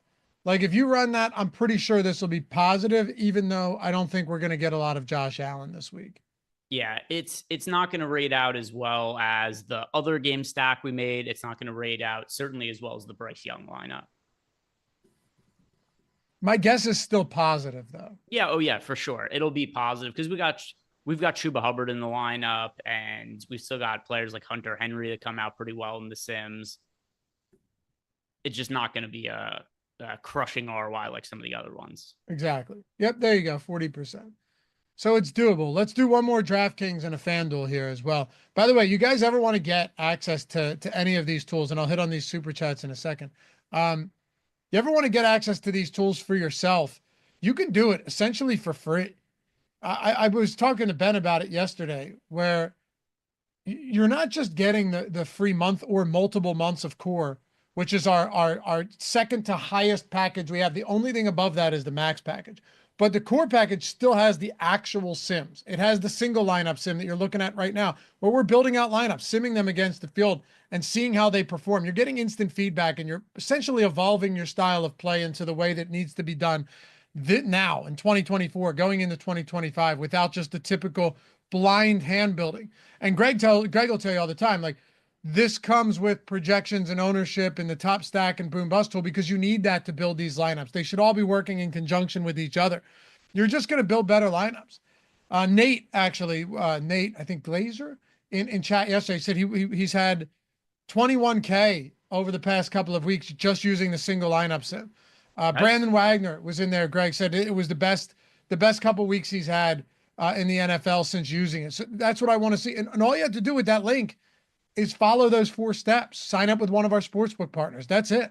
Like if you run that, I'm pretty sure this will be positive, even though I don't think we're going to get a lot of Josh Allen this week. Yeah, it's not going to rate out as well as the other game stack we made. It's not going to rate out certainly as well as the Bryce Young lineup. My guess is still positive though. Yeah, oh yeah, for sure. It'll be positive because we've got Chuba Hubbard in the lineup and we've still got players like Hunter Henry that come out pretty well in the Sims. It's just not going to be a crushing ROI like some of the other ones. Exactly. Yep, there you go, 40%. So it's doable. Let's do one more DraftKings and a FanDuel here as well. By the way, you guys ever want to get access to any of these tools, and I'll hit on these super chats in a second. You ever want to get access to these tools for yourself? You can do it essentially for free. I was talking to Ben about it yesterday, where you're not just getting the free month or multiple months of core, which is our second to highest package we have. The only thing above that is the max package. But the core package still has the actual sims. It has the single lineup sim that you're looking at right now, where we're building out lineups, simming them against the field and seeing how they perform. You're getting instant feedback and you're essentially evolving your style of play into the way that needs to be done now in 2024, going into 2025, without just the typical blind hand building. And Greg will tell you all the time, like, this comes with projections and ownership in the top stack and boom bust tool, because you need that to build these lineups. They should all be working in conjunction with each other. You're just going to build better lineups. Nate, I think Glazer in chat yesterday said he's had 21K over the past couple of weeks just using the single lineup sim. Nice. Brandon Wagner was in there. Greg said it was the best couple weeks he's had in the NFL since using it. So that's what I want to see. And all you have to do with that link is follow those 4 steps. Sign up with one of our sportsbook partners. That's it.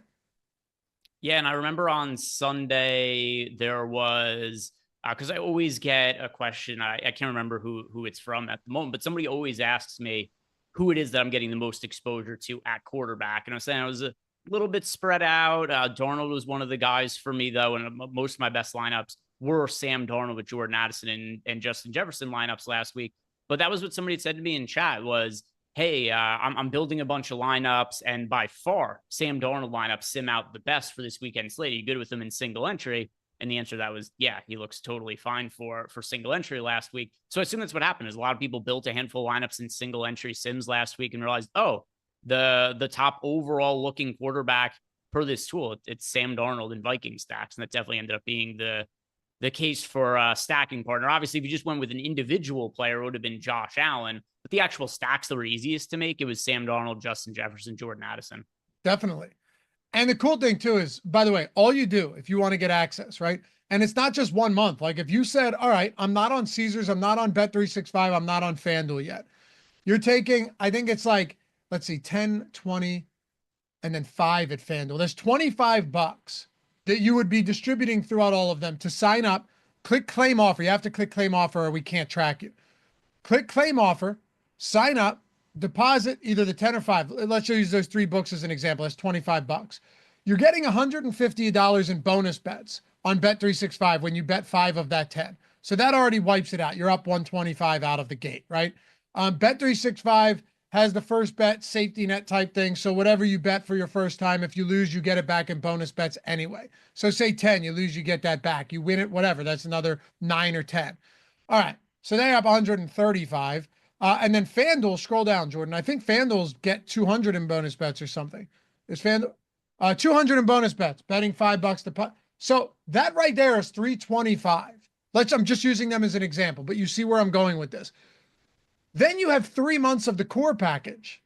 Yeah, and I remember on Sunday there was because I always get a question. I can't remember who it's from at the moment, but somebody always asks me who it is that I'm getting the most exposure to at quarterback. And I was saying I was a little bit spread out. Darnold was one of the guys for me, though, and most of my best lineups were Sam Darnold with Jordan Addison and Justin Jefferson lineups last week. But that was what somebody had said to me in chat was, hey, I'm building a bunch of lineups, and by far, Sam Darnold lineups sim out the best for this weekend slate. Are you good with them in single entry? And the answer to that was, yeah, he looks totally fine for single entry last week. So I assume that's what happened is a lot of people built a handful of lineups in single entry sims last week and realized, oh, the top overall looking quarterback per this tool, it's Sam Darnold in Viking stacks. And that definitely ended up being the case for a stacking partner. Obviously, if you just went with an individual player, it would have been Josh Allen. But the actual stacks that were easiest to make, it was Sam Darnold, Justin Jefferson, Jordan Addison. Definitely. And the cool thing too is, by the way, all you do if you want to get access, right? And it's not just 1 month. Like if you said, all right, I'm not on Caesars, I'm not on Bet365, I'm not on FanDuel yet. You're taking, I think it's like, let's see, 10, 20, and then 5 at FanDuel. There's $25 that you would be distributing throughout all of them to sign up. Click claim offer. You have to click claim offer or we can't track you. Click claim offer, sign up, deposit either the 10 or 5. Let's use those 3 books as an example. That's $25. You're getting $150 in bonus bets on Bet365 when you bet 5 of that 10. So that already wipes it out. You're up 125 out of the gate, right? Bet365 has the first bet safety net type thing. So whatever you bet for your first time, if you lose, you get it back in bonus bets anyway. So say 10, you lose, you get that back. You win it, whatever. That's another 9 or 10. All right. So they have 135. And then FanDuel, scroll down, Jordan. I think FanDuel's get 200 in bonus bets or something. Is FanDuel 200 in bonus bets, betting $5 to put. So that right there is 325. I'm just using them as an example, but you see where I'm going with this. Then you have 3 months of the core package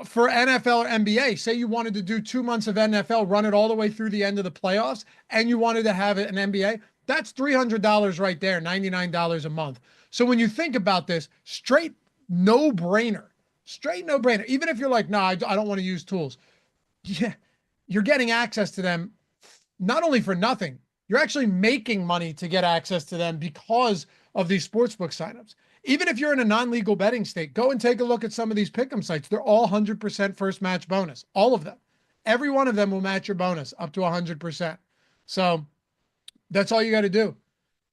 for NFL or NBA. Say you wanted to do 2 months of NFL, run it all the way through the end of the playoffs, and you wanted to have it in NBA. That's $300 right there, $99 a month. So when you think about this, straight no-brainer. Even if you're like, no, I don't want to use tools. Yeah, you're getting access to them not only for nothing, you're actually making money to get access to them because of these sportsbook signups. Even if you're in a non-legal betting state, go and take a look at some of these pick'em sites. They're all 100% first match bonus. All of them. Every one of them will match your bonus up to 100%. So that's all you got to do.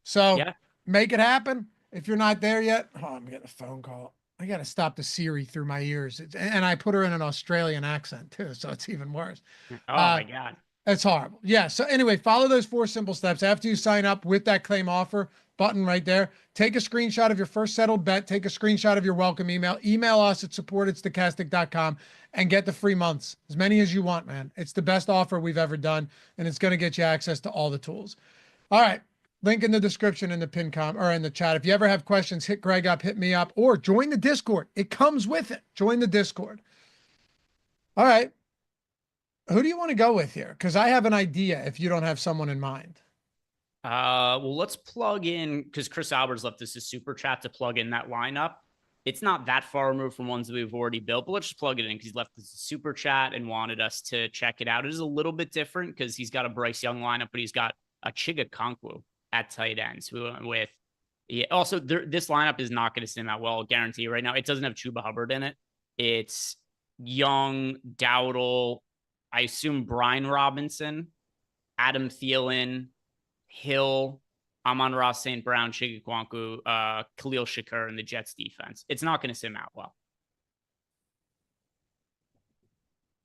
So Make it happen. If you're not there yet, I'm getting a phone call. I got to stop the Siri through my ears. And I put her in an Australian accent too, so it's even worse. Oh my God. It's horrible. Yeah. So anyway, follow those 4 simple steps. After you sign up with that claim offer button right there, take a screenshot of your first settled bet, take a screenshot of your welcome email us at support@stokastic.com and get the free months, as many as you want, man. It's the best offer we've ever done, and it's going to get you access to all the tools. All right. Link in the description in the pin or in the chat. If you ever have questions, hit Greg up, hit me up, or join the Discord. It comes with it. Join the Discord. All right. Who do you want to go with here? Because I have an idea if you don't have someone in mind. Well, let's plug in, because Chris Albert's left us a super chat to plug in that lineup. It's not that far removed from ones that we've already built, but let's just plug it in because he's left us a super chat and wanted us to check it out. It is a little bit different because he's got a Bryce Young lineup, but he's got a Chiga Konkwu at tight ends with Yeah. Also, this lineup is not going to sim out well. I'll guarantee you right now. It doesn't have Chuba Hubbard in it. It's Young, Dowdle, I assume Brian Robinson, Adam Thielen, Hill, Amon-Ra St. Brown, Chigukwanku, Khalil Shakur, and the Jets defense. It's not going to sim out well.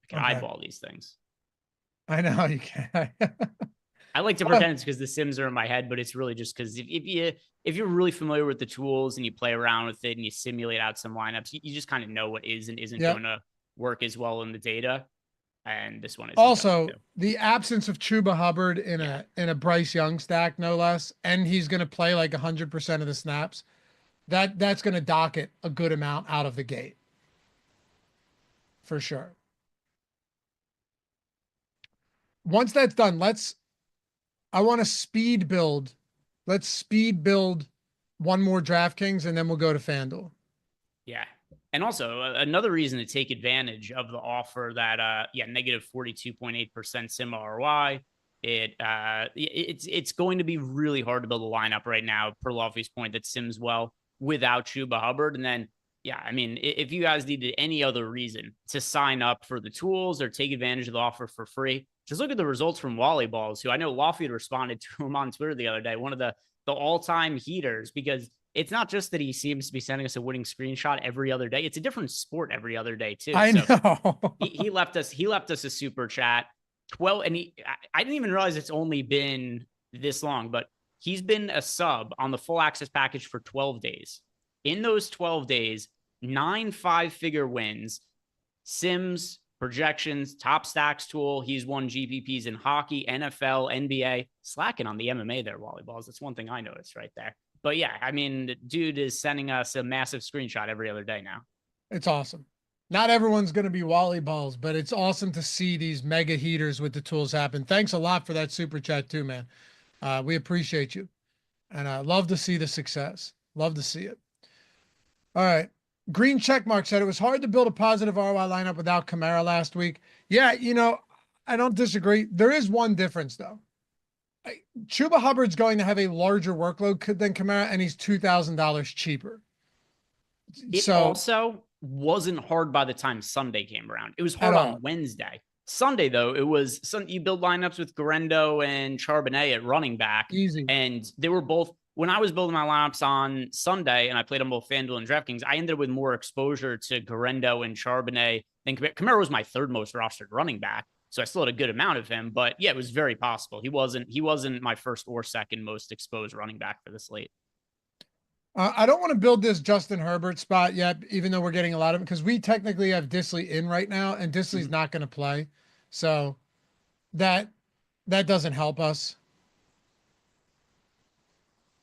I can eyeball these things. I know you can. I like to pretend it's because the sims are in my head, but it's really just because if you're really familiar with the tools and you play around with it and you simulate out some lineups, you just kind of know what is and isn't going to work as well in the data. And this one is also the absence of Chuba Hubbard in a Bryce Young stack, no less, and he's going to play like 100% of the snaps. That's going to dock it a good amount out of the gate, for sure. Once that's done, I want to speed build. Let's speed build one more DraftKings and then we'll go to FanDuel. Yeah. And also another reason to take advantage of the offer that, negative 42.8% sim ROI. It's going to be really hard to build a lineup right now, per Lofty's point, that sims well without Chuba Hubbard. And then, I mean, if you guys needed any other reason to sign up for the tools or take advantage of the offer for free, just look at the results from Wally Balls, who I know Lofty had responded to him on Twitter the other day, one of the all-time heaters, because it's not just that he seems to be sending us a winning screenshot every other day. It's a different sport every other day too. I know. he left us a super chat 12. And I didn't even realize it's only been this long, but he's been a sub on the full access package for 12 days. In those 12 days, 9 5-figure wins, sims, projections, top stacks tool. He's won GPPs in hockey, NFL, NBA, slacking on the MMA there, Wally Balls. That's one thing I noticed right there. But yeah, I mean, dude is sending us a massive screenshot every other day now. It's awesome. Not everyone's going to be Wally Balls, but it's awesome to see these mega heaters with the tools happen. Thanks a lot for that super chat too, man. We appreciate you. And I love to see the success. Love to see it. All right. Green Checkmark said it was hard to build a positive ROI lineup without Kamara last week. Yeah, I don't disagree. There is one difference though. Chuba Hubbard's going to have a larger workload than Kamara, and he's $2,000 cheaper. It also wasn't hard by the time Sunday came around. It was hard on Wednesday. Sunday, though, it was you build lineups with Garendo and Charbonnet at running back. Easy. And they were both, when I was building my lineups on Sunday and I played on both FanDuel and DraftKings, I ended up with more exposure to Garendo and Charbonnet than Kamara. Kamara was my third most rostered running back. So I still had a good amount of him, but yeah, it was very possible. He wasn't my first or second most exposed running back for the slate. I don't want to build this Justin Herbert spot yet, even though we're getting a lot of it, because we technically have Disley in right now, and Disley's not going to play. So that doesn't help us.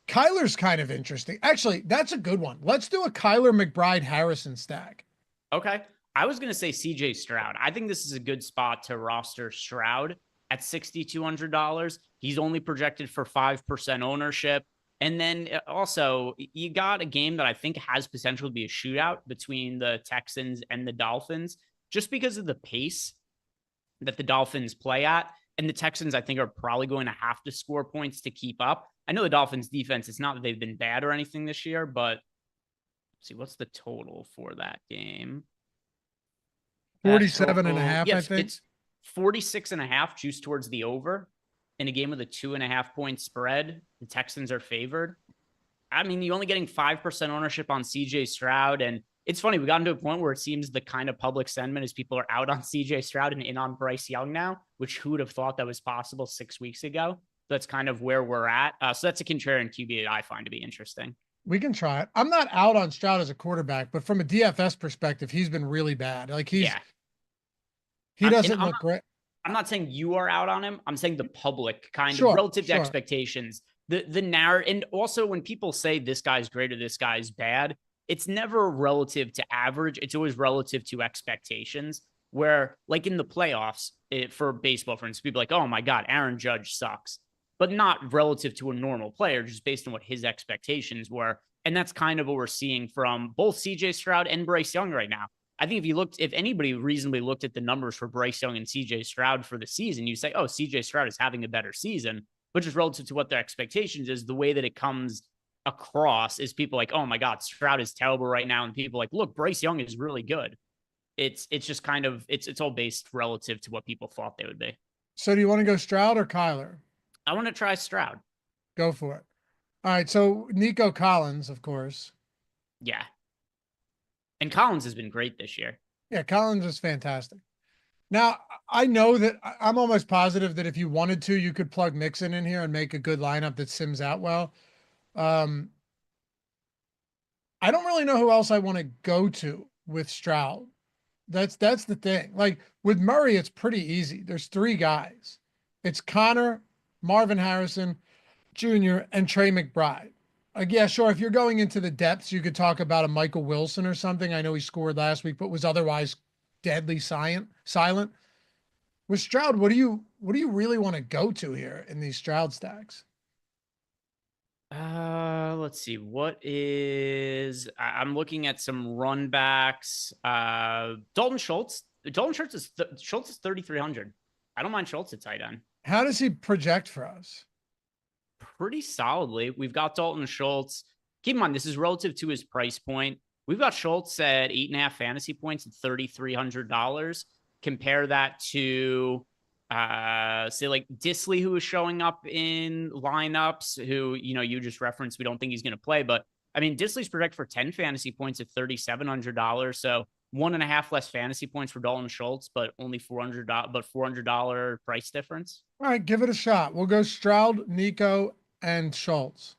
Kyler's kind of interesting. Actually, that's a good one. Let's do a Kyler McBride Harrison stack. Okay. I was going to say CJ Stroud. I think this is a good spot to roster Stroud at $6,200. He's only projected for 5% ownership. And then also, you got a game that I think has potential to be a shootout between the Texans and the Dolphins, just because of the pace that the Dolphins play at. And the Texans, I think, are probably going to have to score points to keep up. I know the Dolphins defense, it's not that they've been bad or anything this year, but let's see, what's the total for that game? 47.5, I think. It's 46.5, juice towards the over. In a game with a 2.5 point spread, the Texans are favored. I mean, you're only getting 5% ownership on CJ Stroud. And it's funny, we got into a point where it seems the kind of public sentiment is people are out on CJ Stroud and in on Bryce Young now, which who would have thought that was possible 6 weeks ago? That's kind of where we're at. So that's a contrarian QB that I find to be interesting. We can try it. I'm not out on Stroud as a quarterback, but from a DFS perspective, he's been really bad. Like he doesn't look great. I'm not saying you are out on him. I'm saying the public kind of relative to expectations. The narrative, and also when people say this guy's great or this guy's bad, it's never relative to average. It's always relative to expectations. Where, like in the playoffs for baseball, for instance, people are like, oh my God, Aaron Judge sucks. But not relative to a normal player, just based on what his expectations were. And that's kind of what we're seeing from both CJ Stroud and Bryce Young right now. I think if anybody reasonably looked at the numbers for Bryce Young and CJ Stroud for the season, you say, oh, CJ Stroud is having a better season, but just relative to what their expectations is, the way that it comes across is people like, oh my God, Stroud is terrible right now. And people like, look, Bryce Young is really good. It's just kind of, it's all based relative to what people thought they would be. So do you want to go Stroud or Kyler? I want to try Stroud. Go for it. All right. So Nico Collins, of course. Yeah. And Collins has been great this year. Yeah, Collins is fantastic. Now, I know that I'm almost positive that if you wanted to, you could plug Mixon in here and make a good lineup that sims out well. Um, I don't really know who else I want to go to with Stroud. That's the thing. Like with Murray, it's pretty easy. There's three guys. It's Connor, Marvin Harrison Jr., and Trey McBride. Like, yeah, sure. If you're going into the depths, you could talk about a Michael Wilson or something. I know he scored last week, but was otherwise deadly silent. With Stroud, what do you really want to go to here in these Stroud stacks? Let's see. What is I'm looking at some run backs. Dalton Schultz. Schultz is 3,300. I don't mind Schultz at tight end. How does he project for us? Pretty solidly. We've got Dalton Schultz. Keep in mind, this is relative to his price point. We've got Schultz at 8.5 fantasy points at $3,300. Compare that to say like Disley, who is showing up in lineups, who, you know, you just referenced, we don't think he's going to play, but I mean, Disley's projected for 10 fantasy points at $3,700. So 1.5 less fantasy points for Dalton Schultz, but only $400 price difference. All right, give it a shot. We'll go Stroud, Nico, and Schultz.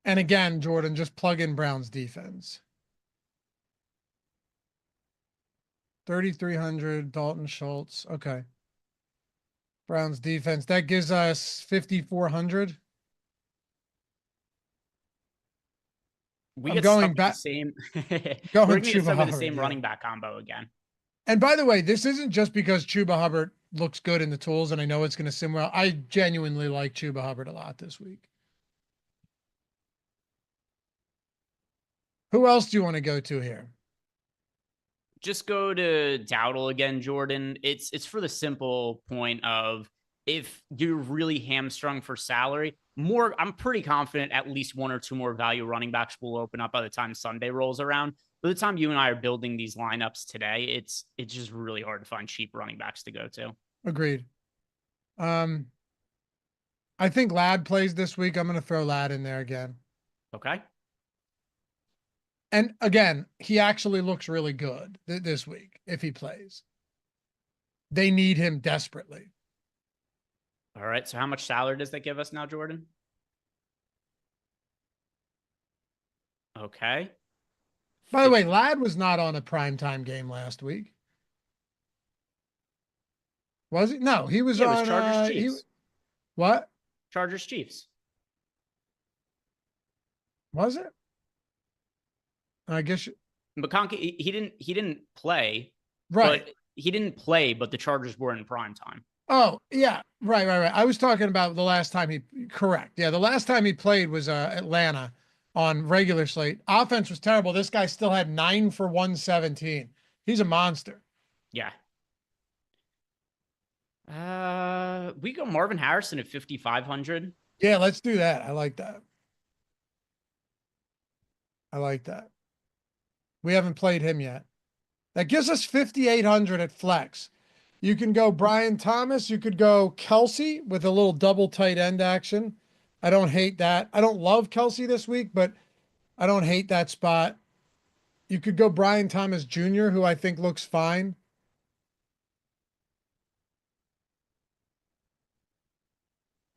And again, Jordan, just plug in Brown's defense. 3,300, Dalton Schultz. Okay. Brown's defense. That gives us 5,400. I'm going back. Same. Going We're going to the same yeah. running back combo again. And by the way, this isn't just because Chuba Hubbard looks good in the tools, and I know it's going to sim well. I genuinely like Chuba Hubbard a lot this week. Who else do you want to go to here? Just go to Dowdle again, Jordan. It's for the simple point of if you're really hamstrung for salary, I'm pretty confident at least one or two more value running backs will open up by the time Sunday rolls around. By the time you and I are building these lineups today, it's just really hard to find cheap running backs to go to. Agreed. I think Ladd plays this week. I'm going to throw Ladd in there again. Okay. And again, he actually looks really good this week if he plays. They need him desperately. All right. So how much salary does that give us now, Jordan? Okay. By the way, Ladd was not on a primetime game last week. Was he? No, he was on Chargers Chiefs. What? Chargers Chiefs. Was it? I guess McConkey, he didn't play. Right. But he didn't play, but the Chargers were in prime time. Oh, yeah. Right. I was talking about the last time correct. Yeah, the last time he played was Atlanta on regular slate. Offense was terrible. This guy still had 9 for 117. He's a monster. Yeah. We go Marvin Harrison at 5,500. Yeah, let's do that. I like that. We haven't played him yet. That gives us 5,800 at flex. You can go Brian Thomas. You could go Kelsey with a little double tight end action. I don't hate that. I don't love Kelsey this week, but I don't hate that spot. You could go Brian Thomas Jr., who I think looks fine.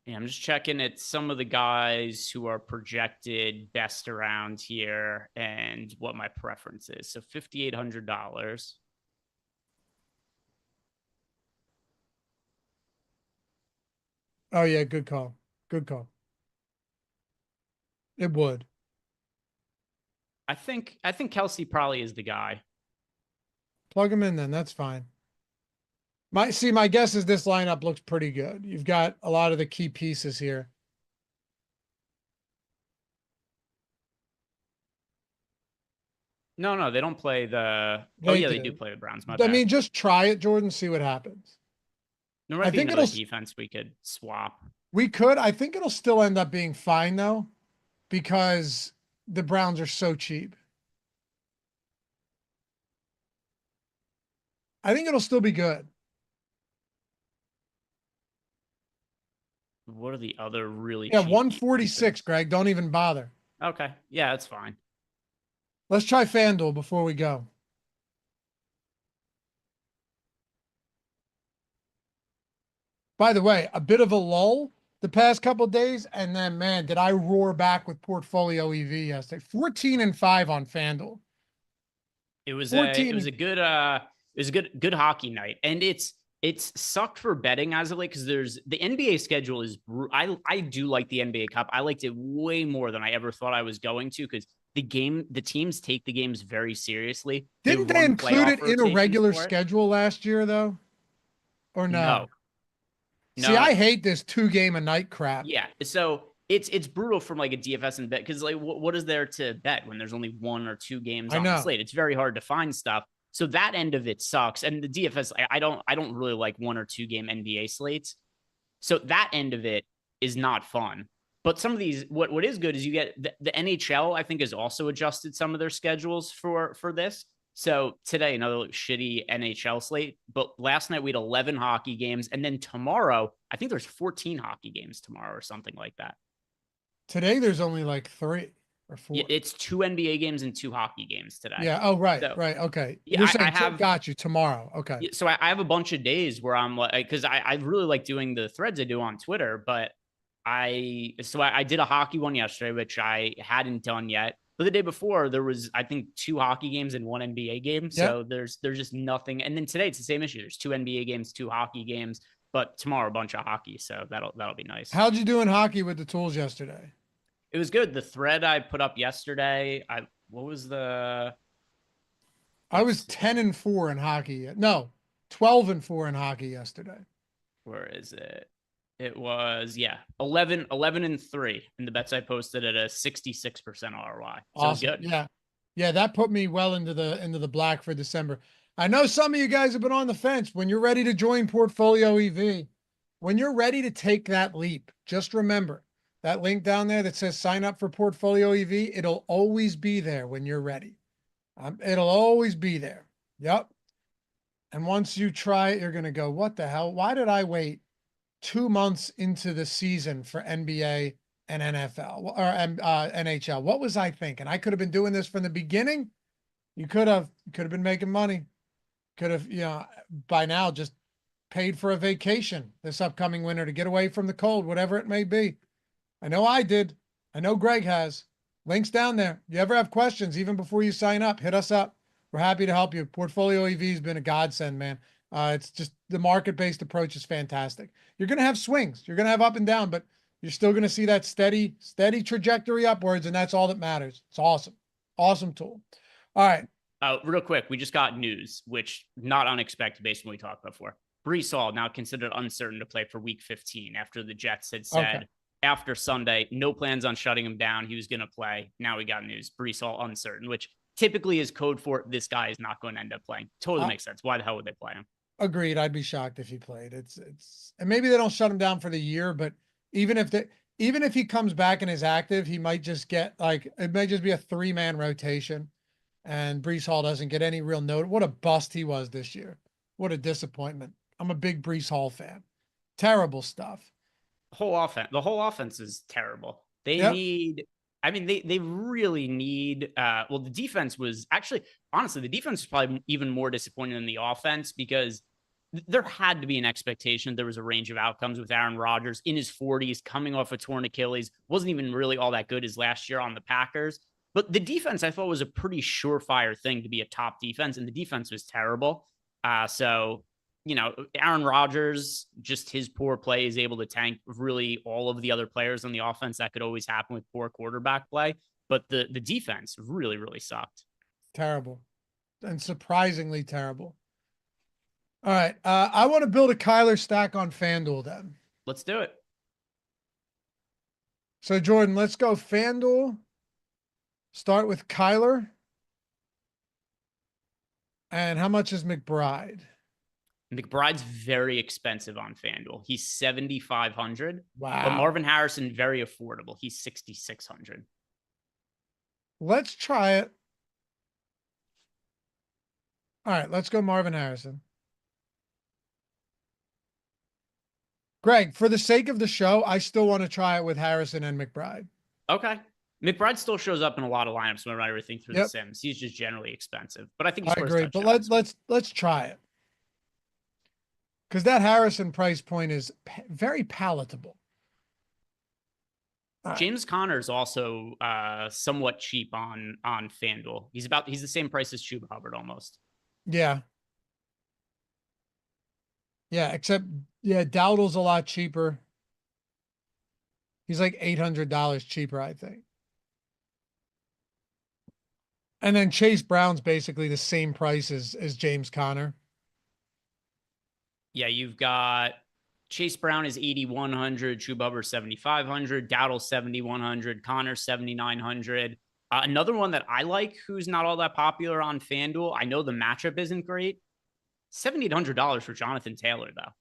Yeah, I'm just checking at some of the guys who are projected best around here and what my preference is. So $5,800. Oh yeah, good call. Good call. It would. I think Kelsey probably is the guy. Plug him in then. That's fine. My guess is this lineup looks pretty good. You've got a lot of the key pieces here. No, they don't play the. They do play the Browns. My bad. I mean, just try it, Jordan. See what happens. There might be another defense we could swap. We could. I think it'll still end up being fine though, because the Browns are so cheap. I think it'll still be good. What are the other really Yeah, cheap 146, defenses? Greg. Don't even bother. Okay. Yeah, that's fine. Let's try FanDuel before we go. By the way, a bit of a lull the past couple of days, and then man, did I roar back with portfolio EV yesterday. 14-5 on FanDuel. It was 14. a good hockey night, and it's sucked for betting as of late because there's the NBA schedule is I do like the NBA Cup. I liked it way more than I ever thought I was going to because the teams take the games very seriously. Didn't they include it in a regular schedule last year though? Or no? No. See, I hate this 2-game a night crap. Yeah. So it's brutal from like a DFS and bet because like what is there to bet when there's only 1 or 2 games on the slate? It's very hard to find stuff. So that end of it sucks. And the DFS, I don't really like 1 or 2 game NBA slates. So that end of it is not fun. But some of these, what is good is you get the NHL, I think, has also adjusted some of their schedules for this. So today, another shitty NHL slate. But last night we had 11 hockey games. And then tomorrow, I think there's 14 hockey games tomorrow or something like that. Today, there's only like 3 or 4. It's 2 NBA games and 2 hockey games today. Yeah. Oh, right. So, right. Okay. Yeah, You're saying got you tomorrow. Okay. So I have a bunch of days where I'm like, because I really like doing the threads I do on Twitter, but I did a hockey one yesterday, which I hadn't done yet. But the day before, there was, I think, 2 hockey games and 1 NBA game. So there's just nothing. And then today it's the same issue. There's 2 NBA games, 2 hockey games, but tomorrow a bunch of hockey. So that'll be nice. How'd you do in hockey with the tools yesterday? It was good. The thread I put up yesterday, what was the? I was 10-4 in hockey. No, 12-4 in hockey yesterday. Where is it? It was 11-3 in the bets I posted at a 66% ROI. So awesome. Good. Yeah, that put me well into the black for December. I know some of you guys have been on the fence. When you're ready to join Portfolio EV, when you're ready to take that leap, just remember that link down there that says sign up for Portfolio EV. It'll always be there when you're ready. It'll always be there. Yep. And once you try it, you're going to go, what the hell? Why did I wait 2 months into the season for NBA and NFL or NHL? What was I thinking? I could have been doing this from the beginning. You could have been making money. Could have, by now just paid for a vacation this upcoming winter to get away from the cold, whatever it may be. I know I did. I know Greg has. Links down there. You ever have questions, even before you sign up, hit us up. We're happy to help you. Portfolio EV has been a godsend, man. It's just the market-based approach is fantastic. You're going to have swings. You're going to have up and down, but you're still going to see that steady trajectory upwards, and that's all that matters. It's awesome. Awesome tool. All right. Real quick, we just got news, which not unexpected based on what we talked about before. Bryce Young now considered uncertain to play for Week 15 after the Jets had said after Sunday, no plans on shutting him down. He was going to play. Now we got news. Bryce Young uncertain, which typically is code for this guy is not going to end up playing. Totally makes sense. Why the hell would they play him? Agreed. I'd be shocked if he played. It's and maybe they don't shut him down for the year, but even if he comes back and is active, he might just get it might just be a 3-man rotation, and Bryce Hall doesn't get any real note. What a bust he was this year. What a disappointment. I'm a big Bryce Hall fan. Terrible stuff. The whole offense is terrible. They need. I mean, they really need. The defense was actually, honestly, the defense was probably even more disappointing than the offense because there had to be an expectation. There was a range of outcomes with Aaron Rodgers in his 40s, coming off a torn Achilles, wasn't even really all that good as last year on the Packers. But the defense, I thought, was a pretty surefire thing to be a top defense, and the defense was terrible. Aaron Rodgers, just his poor play is able to tank really all of the other players on the offense. That could always happen with poor quarterback play. But the defense really, really sucked. Terrible. And surprisingly terrible. All right. I want to build a Kyler stack on FanDuel then. Let's do it. So, Jordan, let's go FanDuel. Start with Kyler. And how much is McBride? McBride's very expensive on FanDuel. He's 7,500. Wow. But Marvin Harrison, very affordable. He's 6,600. Let's try it. All right, let's go Marvin Harrison. Greg, for the sake of the show, I still want to try it with Harrison and McBride. Okay. McBride still shows up in a lot of lineups when I run everything through the Yep. Sims. He's just generally expensive, but I think he I scores agree. But touchdowns. let's try it. Because that Harrison price point is very palatable. All right. James Conner is also somewhat cheap on FanDuel. He's the same price as Chuba Hubbard almost. Yeah. Yeah, except Dowdle's a lot cheaper. He's like $800 cheaper, I think. And then Chase Brown's basically the same price as James Conner. Yeah, you've got Chase Brown is 8,100, Chuba Hubbard 7,500, Dowdle 7,100, Connor 7,900. Another one that I like, who's not all that popular on FanDuel. I know the matchup isn't great. $7,800 for Jonathan Taylor, though.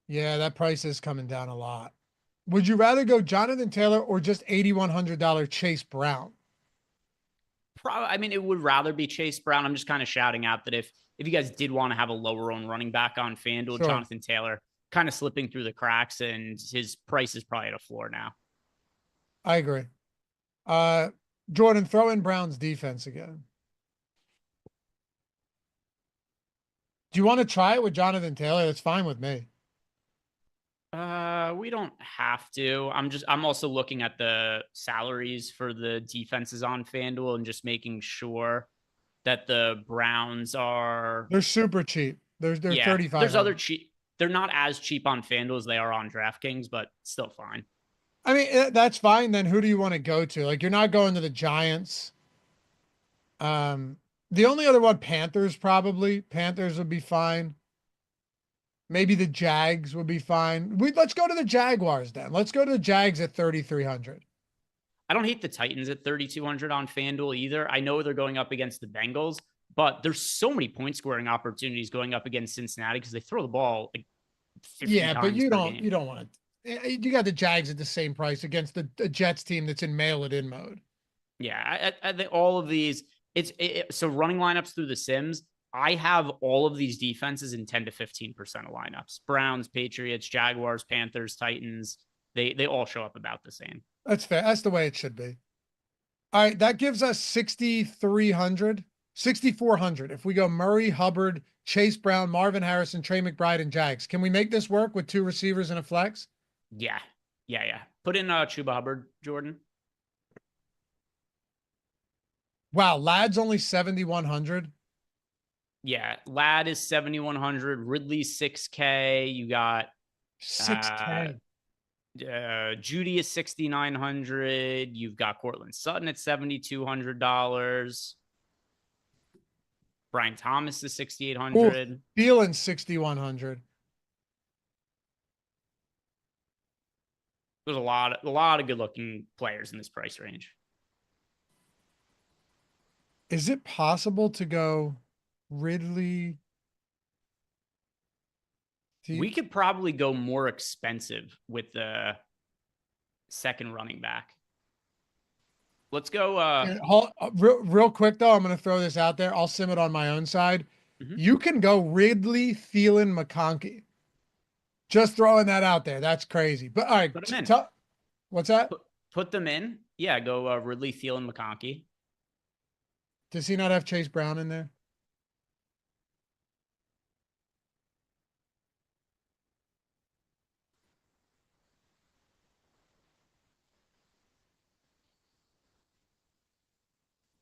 Yeah, that price is coming down a lot. Would you rather go Jonathan Taylor or just $8,100 Chase Brown? Probably. I mean, it would rather be Chase Brown. I'm just kind of shouting out that if you guys did want to have a lower owned running back on FanDuel, Sure. Jonathan Taylor kind of slipping through the cracks, and his price is probably at a floor now. I agree. Jordan, throw in Brown's defense again. Do you want to try it with Jonathan Taylor? That's fine with me. We don't have to. I'm also looking at the salaries for the defenses on FanDuel and just making sure that the Browns are. They're super cheap. They're 35. There's other cheap. They're not as cheap on FanDuel as they are on DraftKings, but still fine. I mean, that's fine. Then who do you want to go to? Like, you're not going to the Giants. The only other one, Panthers, probably. Panthers would be fine. Maybe the Jags would be fine. Let's go to the Jaguars then. Let's go to the Jags at 3,300. I don't hate the Titans at 3,200 on FanDuel either. I know they're going up against the Bengals, but there's so many point scoring opportunities going up against Cincinnati because they throw the ball like 50 times but you per game. don't want to. You got the Jags at the same price against the Jets team that's in mail it in mode. Yeah, I think all of these. So running lineups through the Sims. I have all of these defenses in 10 to 15% of lineups. Browns, Patriots, Jaguars, Panthers, Titans. They all show up about the same. That's fair. That's the way it should be. All right, that gives us 6,300, 6,400. If we go Murray, Hubbard, Chase Brown, Marvin Harrison, Trey McBride, and Jags, can we make this work with 2 receivers and a flex? Yeah. Put in Chuba Hubbard, Jordan. Wow, Ladd's only 7,100. Yeah, Ladd is 7,100. Ridley 6K. You got 6K. Judy is 6,900. You've got Cortland Sutton at $7,200. Brian Thomas is 6,800. Thielen 6,100. There's a lot of good looking players in this price range. Is it possible to go Ridley? We could probably go more expensive with the second running back. Let's go. Real quick, though, I'm going to throw this out there. I'll sim it on my own side. Mm-hmm. You can go Ridley, Thielen, McConkey. Just throwing that out there. That's crazy. But all right. Put them in. What's that? Put them in. Yeah, go Ridley, Thielen, McConkey. Does he not have Chase Brown in there?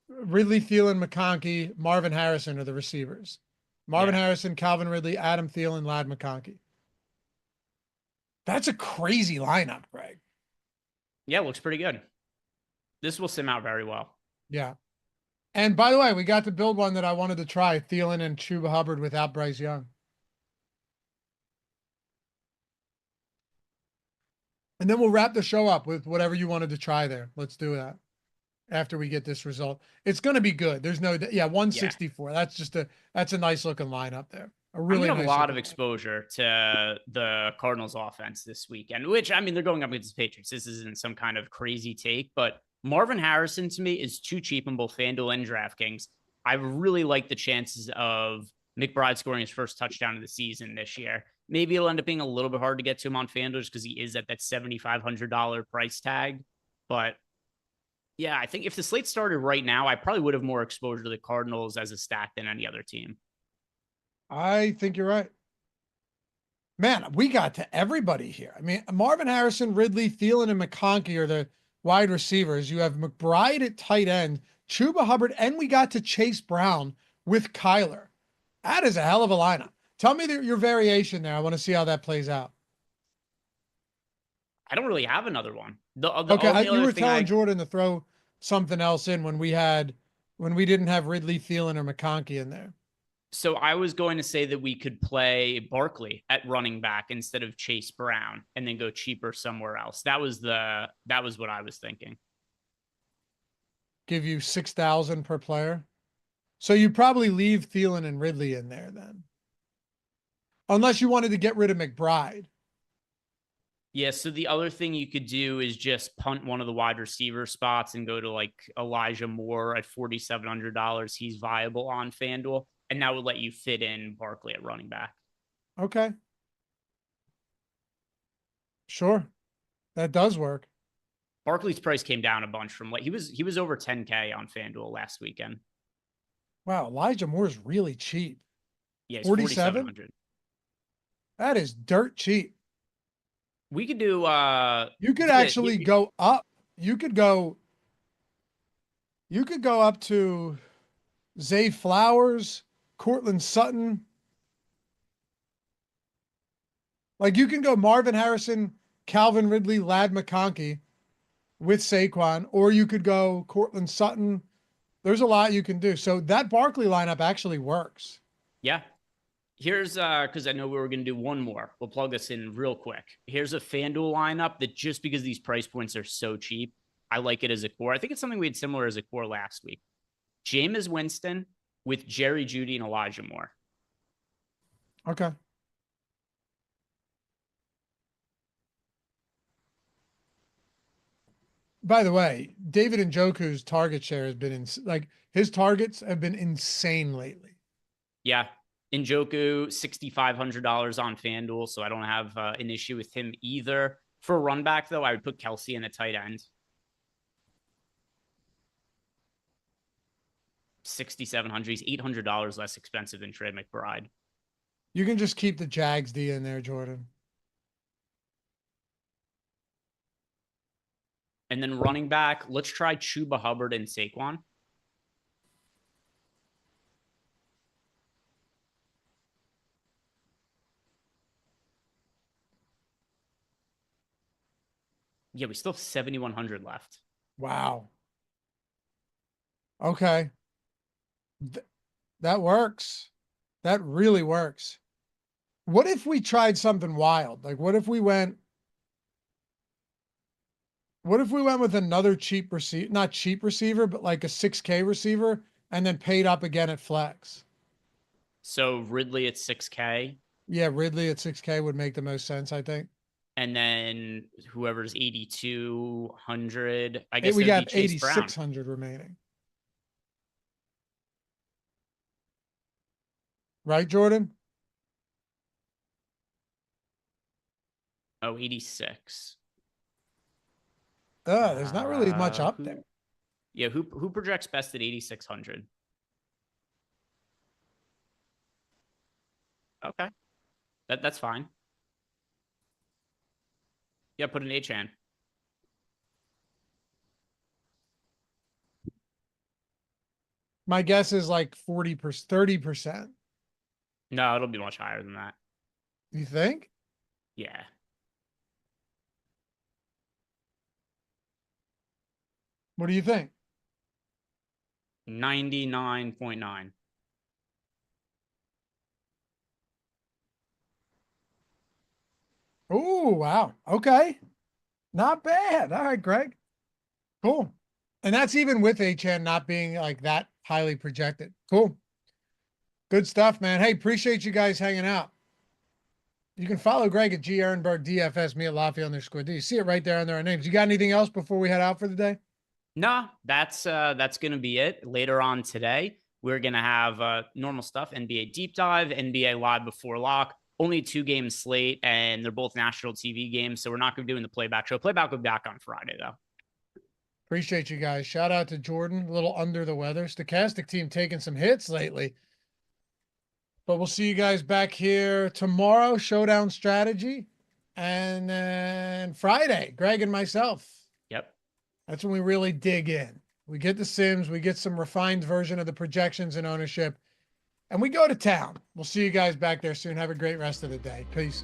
Ridley, Thielen, McConkey, Marvin Harrison are the receivers. Marvin Harrison, Calvin Ridley, Adam Thielen, Ladd McConkey. That's a crazy lineup, Greg. Yeah, looks pretty good. This will sim out very well. Yeah. And by the way, we got to build one that I wanted to try, Thielen and Chuba Hubbard without Bryce Young. And then we'll wrap the show up with whatever you wanted to try there. Let's do that. after we get this result. It's going to be good. There's no, yeah, 164. That's a nice looking lineup there. A I'm really gonna have a nice lot of lineup. exposure to the Cardinals offense this weekend, which I mean, they're going up against the Patriots. This isn't some kind of crazy take, but Marvin Harrison to me is too cheap in both FanDuel and DraftKings. I really like the chances of McBride scoring his first touchdown of the season this year. Maybe it'll end up being a little bit hard to get to him on FanDuel just because he is at that $7,500 price tag. But yeah, I think if the slate started right now, I probably would have more exposure to the Cardinals as a stack than any other team. I think you're right. Man, we got to everybody here. I mean, Marvin Harrison, Ridley, Thielen, and McConkey are the wide receivers. You have McBride at tight end, Chuba Hubbard, and we got to Chase Brown with Kyler. That is a hell of a lineup. Tell me your variation there. I want to see how that plays out. I don't really have another one. Okay, you were telling Jordan to throw something else in when we didn't have Ridley, Thielen, or McConkey in there. So I was going to say that we could play Barkley at running back instead of Chase Brown and then go cheaper somewhere else. That was what I was thinking. Give you 6,000 per player. So you probably leave Thielen and Ridley in there then. Unless you wanted to get rid of McBride. Yeah, so the other thing you could do is just punt one of the wide receiver spots and go to like Elijah Moore at $4,700. He's viable on FanDuel, and that would let you fit in Barkley at running back. Okay. Sure. That does work. Barkley's price came down a bunch from he was over 10K on FanDuel last weekend. Wow, Elijah Moore's really cheap. Yeah, 4,700. That is dirt cheap. We could do you could actually go up. You could go up to Zay Flowers, Cortland Sutton. Like you can go Marvin Harrison, Calvin Ridley, Ladd McConkey with Saquon, or you could go Cortland Sutton. There's a lot you can do. So that Barkley lineup actually works. Yeah. Here's because I know we were going to do one more. We'll plug this in real quick. Here's a FanDuel lineup that just because these price points are so cheap, I like it as a core. I think it's something we had similar as a core last week. Jameis Winston with Jerry Jeudy and Elijah Moore. Okay. By the way, David Njoku's target share has been his targets have been insane lately. Yeah. Njoku, $6,500 on FanDuel, so I don't have an issue with him either. For a run back, though, I would put Kelsey in a tight end. $6,700. He's $800 less expensive than Trey McBride. You can just keep the Jags D in there, Jordan. And then running back, let's try Chuba Hubbard and Saquon. Yeah, we still have 7,100 left. Wow. Okay. That works. That really works. What if we tried something wild? Like what if we went with another cheap receiver, not cheap receiver, but like a 6K receiver and then paid up again at flex? So Ridley at 6K. Yeah, Ridley at 6K would make the most sense, I think. And then whoever's 8,200, I guess we got 8,600 remaining. Right, Jordan? Oh, 86. There's not really much up there. Yeah, who projects best at 8,600? Okay. That's fine. Yeah, put an H-Hand. My guess is like 40%, 30%. No, it'll be much higher than that. You think? Yeah. What do you think? 99.9. Oh, wow. Okay. Not bad. All right, Greg. Cool. And that's even with HN not being like that highly projected. Cool. Good stuff, man. Hey, appreciate you guys hanging out. You can follow Greg at G Ehrenberg DFS, me at Lafayette_D. You see it right there under our names. You got anything else before we head out for the day? No, that's gonna be it. Later on today, we're gonna have normal stuff, NBA deep dive, NBA live before lock. Only 2-game slate, and they're both national TV games, so we're not gonna be doing the playback show. Playback will be back on Friday though. Appreciate you guys. Shout out to Jordan, a little under the weather. Stokastic team taking some hits lately. But we'll see you guys back here tomorrow, Showdown Strategy. And then Friday, Greg and myself. Yep. That's when we really dig in. We get the Sims, we get some refined version of the projections and ownership, and we go to town. We'll see you guys back there soon. Have a great rest of the day. Peace.